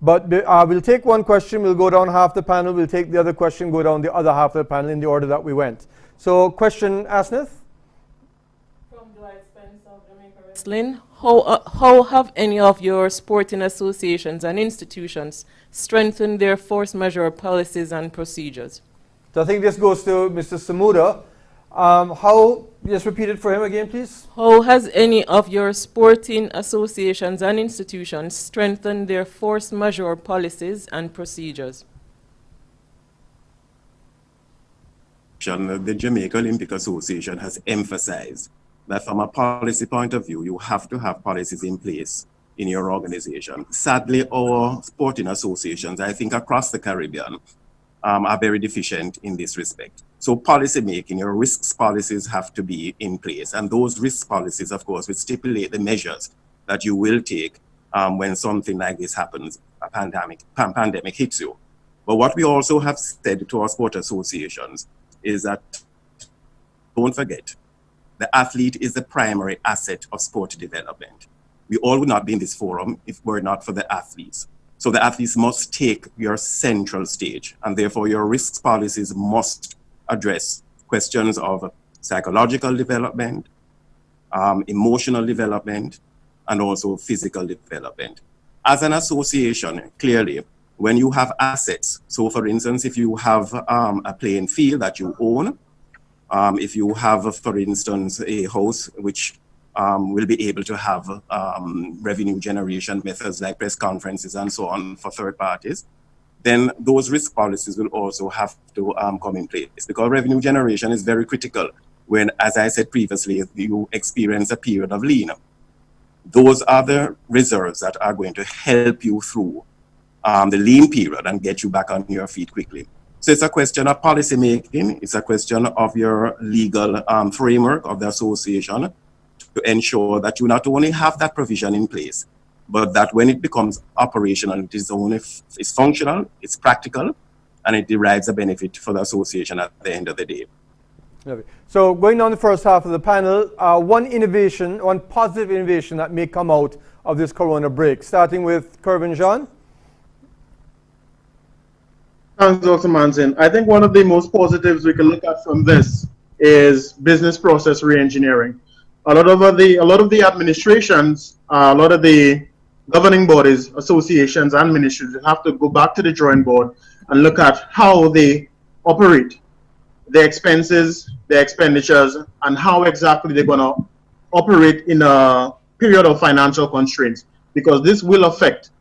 But we'll take one question, we'll go down half the panel, we'll take the other question, go down the other half of the panel in the order that we went. So, question, Asnith? From Dwight Spence of Jamaica Wrestling. How have any of your sporting associations and institutions strengthened their force majeure policies and procedures? So I think this goes to Mr. Samuda. Just repeat it for him again, please. How has any of your sporting associations and institutions strengthened their force majeure policies and procedures? The Jamaica Olympic Association has emphasized that from a policy point of view, you have to have policies in place in your organization. Sadly, our sporting associations, I think across the Caribbean, are very deficient in this respect. So policy making, your risks policies have to be in place. And those risk policies, of course, will stipulate the measures that you will take when something like this happens, a pandemic hits you. But what we also have said to our sport associations is that, don't forget, the athlete is the primary asset of sport development. We all would not be in this forum if it were not for the athletes. So the athletes must take your central stage, and therefore your risks policies must address questions of psychological development, emotional development, and also physical development. As an association, clearly, when you have assets, so for instance, if you have a playing field that you own, if you have, for instance, a house which will be able to have revenue generation methods like press conferences and so on for third parties, then those risk policies will also have to come in place, because revenue generation is very critical when, as I said previously, you experience a period of lean. Those are the reserves that are going to help you through the lean period and get you back on your feet quickly. So it's a question of policy making. It's a question of your legal framework of the association to ensure that you not only have that provision in place, but that when it becomes operational, it is only it's functional, it's practical, and it derives a benefit for the association at the end of the day. So going on the first half of the panel, one positive innovation that may come out of this Corona break, starting with Kervin Jean. Thanks, Dr. Manson. I think one of the most positives we can look at from this is business process reengineering. A lot of the administrations, a lot of the governing bodies, associations, and ministries have to go back to the drawing board and look at how they operate, their expenses, their expenditures, and how exactly they're going to operate in a period of financial constraints, because this will affect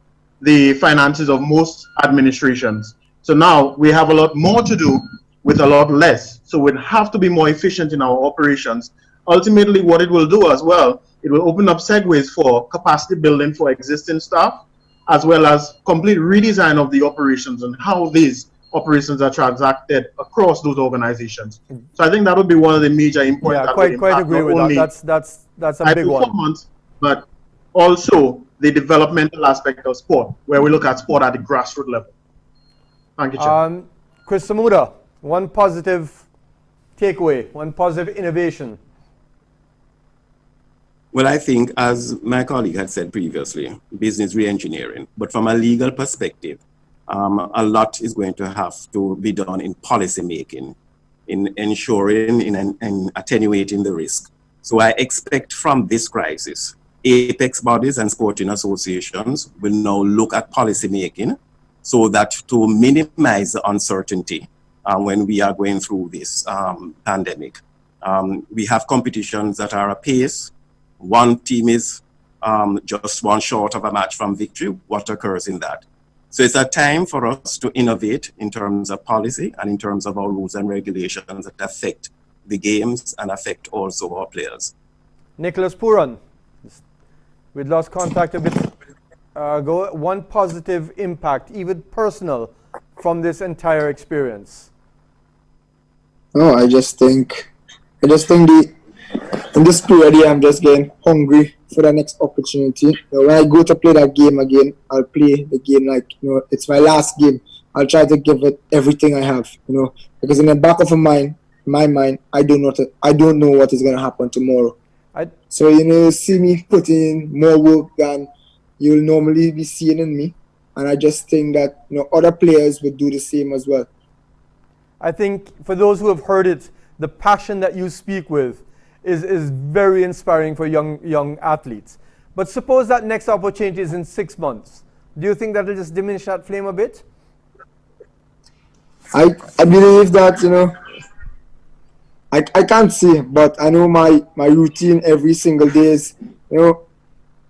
the finances of most administrations. So now we have a lot more to do with a lot less. So we have to be more efficient in our operations. Ultimately, what it will do as well, it will open up segues for capacity building for existing staff, as well as complete redesign of the operations and how these operations are transacted across those organizations. So I think that would be one of the major important. Yeah, quite agree with that. That's a big one. But also the developmental aspect of sport, where we look at sport at the grassroots level. Thank you, Chair. Chris Samuda, one positive takeaway, one positive innovation. Well, I think, as my colleague had said previously, business reengineering. But from a legal perspective, a lot is going to have to be done in policy making, in ensuring, in attenuating the risk. So I expect from this crisis, apex bodies and sporting associations will now look at policy making so that to minimize the uncertainty when we are going through this pandemic. We have competitions that are apace. One team is just one short of a match from victory. What occurs in that? So it's a time for us to innovate in terms of policy and in terms of our rules and regulations that affect the games and affect also our players. Nicholas Pooran, we'd lost contact a bit ago. One positive impact, even personal, from this entire experience. No, I just think in this period here, I'm just getting hungry for the next opportunity. When I go to play that game again, I'll play the game like, it's my last game. I'll try to give it everything I have, because in the back of my mind, I don't know what is going to happen tomorrow. So, see me putting in more work than you'll normally be seeing in me. And I just think that, other players would do the same as well. I think for those who have heard it, the passion that you speak with is very inspiring for young athletes. But suppose that next opportunity is in 6 months. Do you think that will just diminish that flame a bit? I believe that, I can't say, but I know my routine every single day is,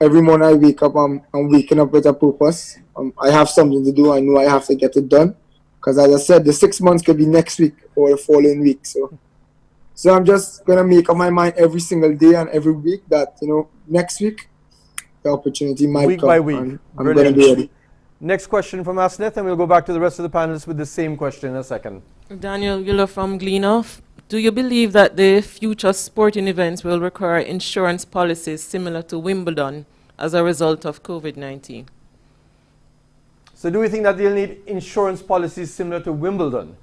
every morning I wake up, I'm waking up with a purpose. I have something to do. I know I have to get it done. Because as I said, the 6 months could be next week or the following week. So I'm just going to make up my mind every single day and every week that, next week, the opportunity might week come. By week. I'm going to be ready. Next question from Asneth, and we'll go back to the rest of the panelists with the same question in a second. Daniel Giller from Gleaner. Do you believe that the future sporting events will require insurance policies similar to Wimbledon, as a result of COVID-19. So do we think that they'll need insurance policies similar to Wimbledon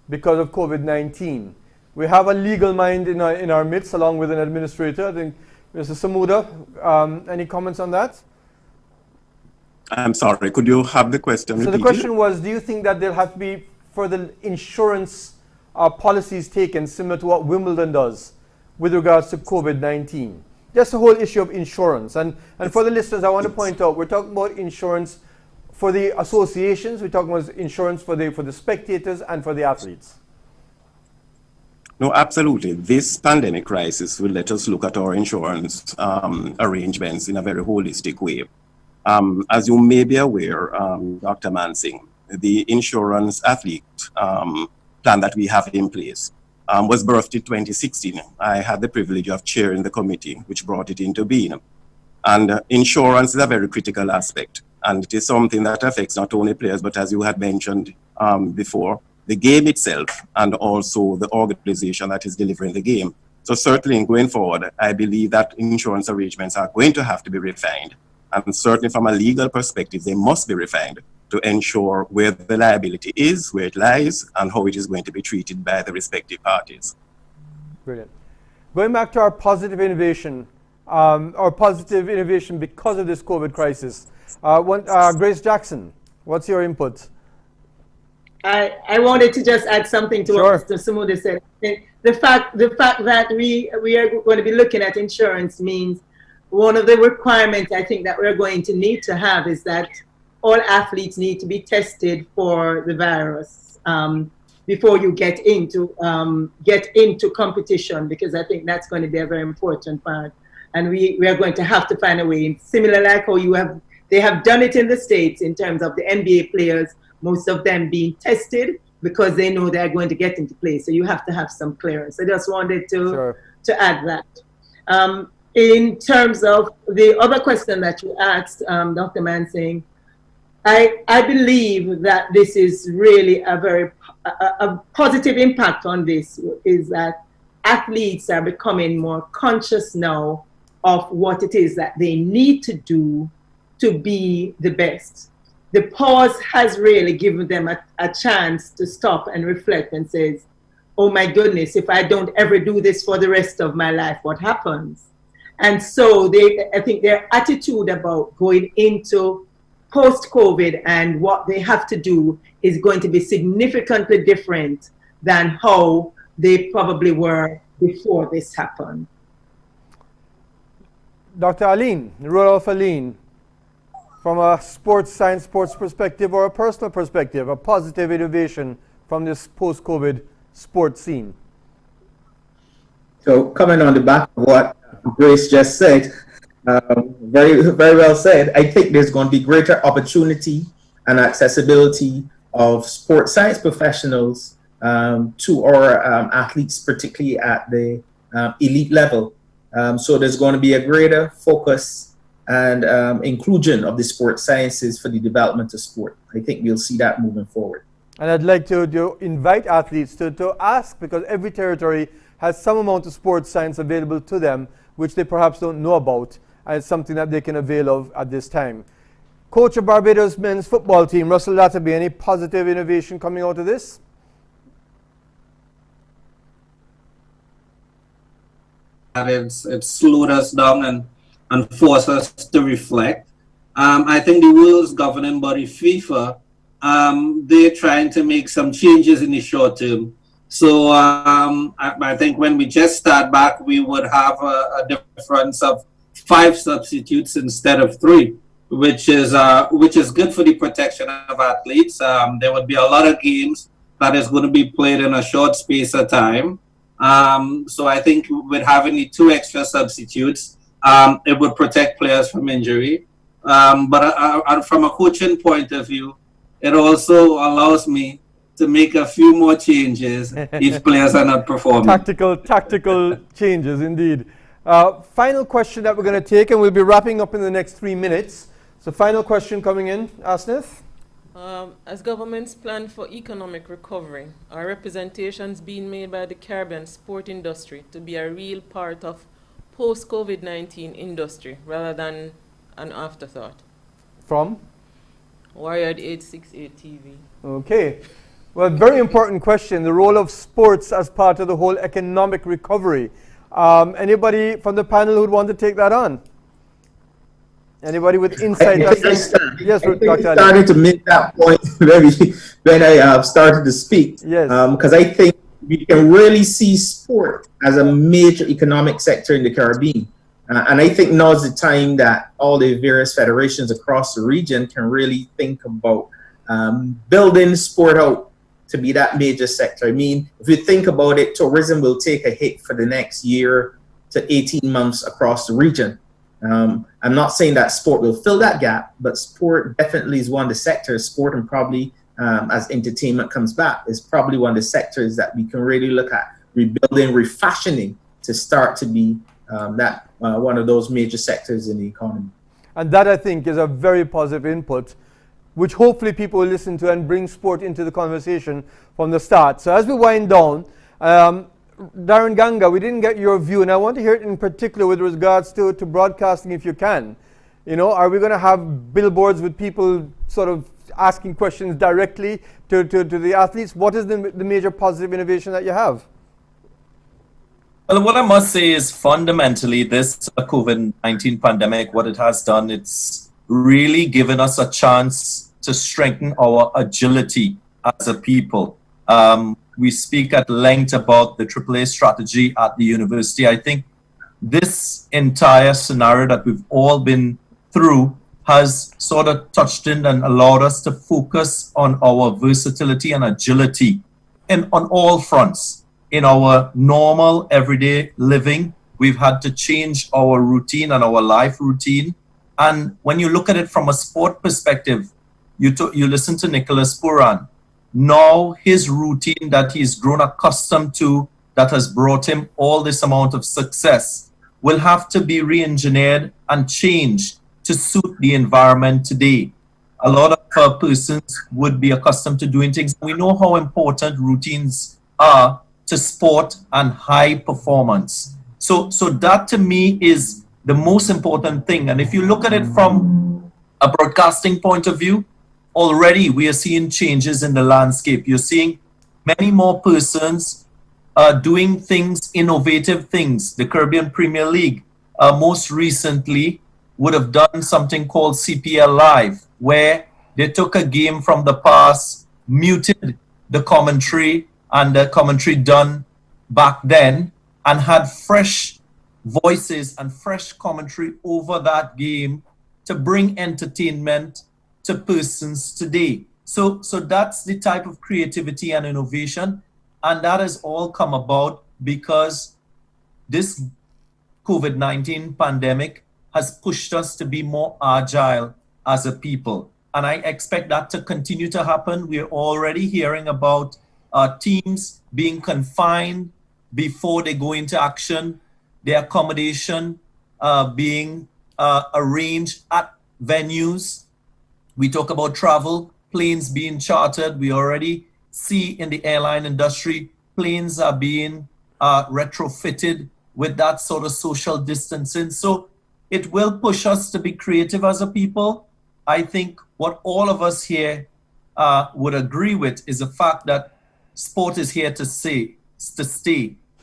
because of COVID-19? We have a legal mind in our midst along with an administrator. I think Mr. Samuda, any comments on that? I'm sorry, could you have the question repeated? So the question was, do you think that there'll have to be further insurance policies taken similar to what Wimbledon does with regards to COVID-19? Just the whole issue of insurance. And for the listeners, I want to point out, we're talking about insurance for the associations, we're talking about insurance for the spectators and for the athletes. No, absolutely. This pandemic crisis will let us look at our insurance arrangements in a very holistic way. As you may be aware, Dr. Mansingh, the insurance athlete plan that we have in place was birthed in 2016. I had the privilege of chairing the committee which brought it into being. And insurance is a very critical aspect. And it is something that affects not only players, but as you had mentioned before, the game itself and also the organization that is delivering the game. So certainly going forward, I believe that insurance arrangements are going to have to be refined. And certainly from a legal perspective, they must be refined to ensure where the liability is, where it lies, and how it is going to be treated by the respective parties. Brilliant. Going back to our positive innovation because of this COVID crisis. Grace Jackson, what's your input? I wanted to just add something to what Mr. Samuda said. The fact that we are going to be looking at insurance means one of the requirements I think that we're going to need to have is that all athletes need to be tested for the virus before you get into competition, because I think that's going to be a very important part. And we are going to have to find a way, similar like how they have done it in the States in terms of the NBA players, most of them being tested because they know they're going to get into play. So you have to have some clearance. I just wanted to add that. In terms of the other question that you asked, Dr. Mansingh, I believe that this is really a positive impact on this, is that athletes are becoming more conscious now of what it is that they need to do to be the best. The pause has really given them a chance to stop and reflect and says, oh my goodness, if I don't ever do this for the rest of my life, what happens? And so I think their attitude about going into post-COVID and what they have to do is going to be significantly different than how they probably were before this happened. Dr. Aline, Rodolphe Aline, from a sports science, sports perspective or a personal perspective, a positive innovation from this post-COVID sports scene. So coming on the back of what Grace just said, very, very well said. I think there's going to be greater opportunity and accessibility of sports science professionals to our athletes, particularly at the elite level. So there's going to be a greater focus and inclusion of the sports sciences for the development of sport. I think we'll see that moving forward. And I'd like to invite athletes to ask, because every territory has some amount of sports science available to them, which they perhaps don't know about, and it's something that they can avail of at this time. Coach of Barbados men's football team, Russell Latterby, any positive innovation coming out of this? It's slowed us down and forced us to reflect. I think the world's governing body, FIFA, they're trying to make some changes in the short term. So I think when we just start back, we would have a difference of 5 substitutes instead of 3, which is good for the protection of athletes. There would be a lot of games that is going to be played in a short space of time. So I think with having the 2 extra substitutes, it would protect players from injury. But from a coaching point of view, it also allows me to make a few more changes if players are not performing. Tactical changes, indeed. Final question that we're going to take, and we'll be wrapping up in the next 3 minutes. So final question coming in, Asnith. As governments plan for economic recovery, are representations being made by the Caribbean sport industry to be a real part of post-COVID-19 industry rather than an afterthought? From? Wired 868 TV. Okay. Well, very important question. The role of sports as part of the whole economic recovery. Anybody from the panel who'd want to take that on? Anybody with insight? Yes, Dr. Ali. I started to make that point maybe when I started to speak. Yes. Because I think we can really see sport as a major economic sector in the Caribbean. And I think now is the time that all the various federations across the region can really think about building sport out to be that major sector. I mean, if you think about it, tourism will take a hit for the next year to 18 months across the region. I'm not saying that sport will fill that gap, but sport definitely is one of the sectors, sport and probably as entertainment comes back, is probably one of the sectors that we can really look at rebuilding, refashioning to start to be one of those major sectors in the economy. And that, I think, is a very positive input, which hopefully people will listen to and bring sport into the conversation from the start. So as we wind down, Darren Ganga, we didn't get your view, and I want to hear it in particular with regards to broadcasting, if you can. You know, are we going to have billboards with people sort of asking questions directly to the athletes? What is the major positive innovation that you have? Well, what I must say is fundamentally this COVID-19 pandemic, what it has done, it's really given us a chance to strengthen our agility as a people. We speak at length about the AAA strategy at the university. I think this entire scenario that we've all been through has sort of touched in and allowed us to focus on our versatility and agility on all fronts. In our normal everyday living, we've had to change our routine and our life routine. And when you look at it from a sport perspective, you listen to Nicholas Pooran. Now his routine that he's grown accustomed to, that has brought him all this amount of success, will have to be re-engineered and changed to suit the environment today. A lot of persons would be accustomed to doing things. We know how important routines are to sport and high performance. So that to me is the most important thing. And if you look at it from a broadcasting point of view, already we are seeing changes in the landscape. You're seeing many more persons doing things, innovative things. The Caribbean Premier League most recently would have done something called CPL Live, where they took a game from the past, muted the commentary and the commentary done back then, and had fresh voices and fresh commentary over that game to bring entertainment to persons today. So that's the type of creativity and innovation, and that has all come about because this COVID-19 pandemic has pushed us to be more agile as a people. And I expect that to continue to happen. We're already hearing about teams being confined before they go into action, their accommodation being arranged at venues. We talk about travel, planes being chartered. We already see in the airline industry, planes are being retrofitted with that sort of social distancing. So it will push us to be creative as a people. I think what all of us here would agree with is the fact that sport is here to stay.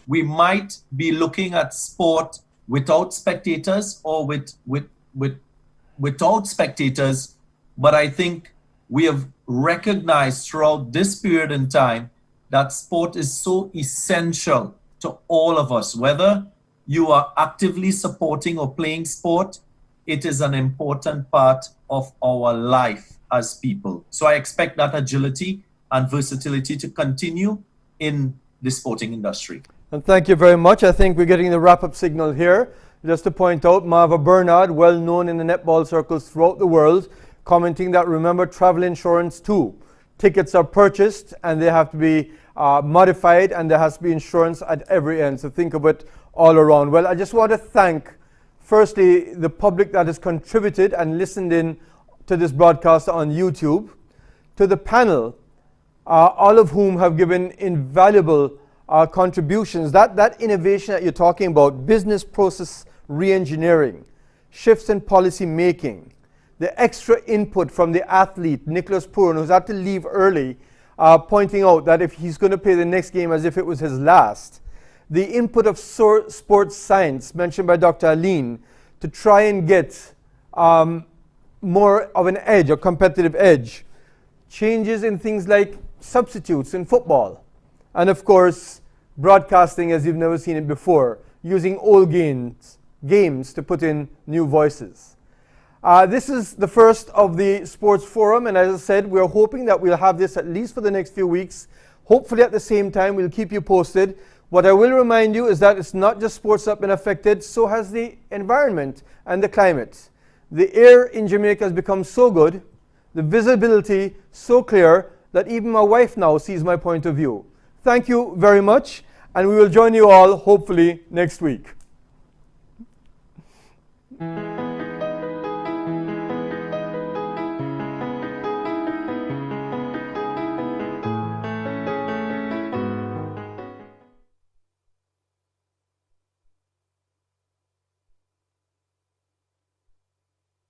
We might be looking at sport without spectators or without spectators, but I think we have recognized throughout this period in time that sport is so essential to all of us. Whether you are actively supporting or playing sport, it is an important part of our life as people. So I expect that agility and versatility to continue in the sporting industry. And thank you very much. I think we're getting the wrap-up signal here. Just to point out, Marva Bernard, well known in the netball circles throughout the world, commenting that remember travel insurance too. Tickets are purchased and they have to be modified, and there has to be insurance at every end. So think of it all around. Well, I just want to thank, firstly, the public that has contributed and listened in to this broadcast on YouTube, to the panel, all of whom have given invaluable contributions. That innovation that you're talking about, business process re-engineering, shifts in policy making, the extra input from the athlete, Nicholas Pooran, who's had to leave early, pointing out that if he's going to play the next game as if it was his last, the input of sports science mentioned by Dr. Aline to try and get more of an edge, a competitive edge, changes in things like substitutes in football, and of course, broadcasting as you've never seen it before, using old games to put in new voices. This is the first of the Sports Forum, and as I said, we're hoping that we'll have this at least for the next few weeks. Hopefully at the same time, we'll keep you posted. What I will remind you is that it's not just sports that have been affected, so has the environment and the climate. The air in Jamaica has become so good, the visibility so clear, that even my wife now sees my point of view. Thank you very much, and we will join you all hopefully next week.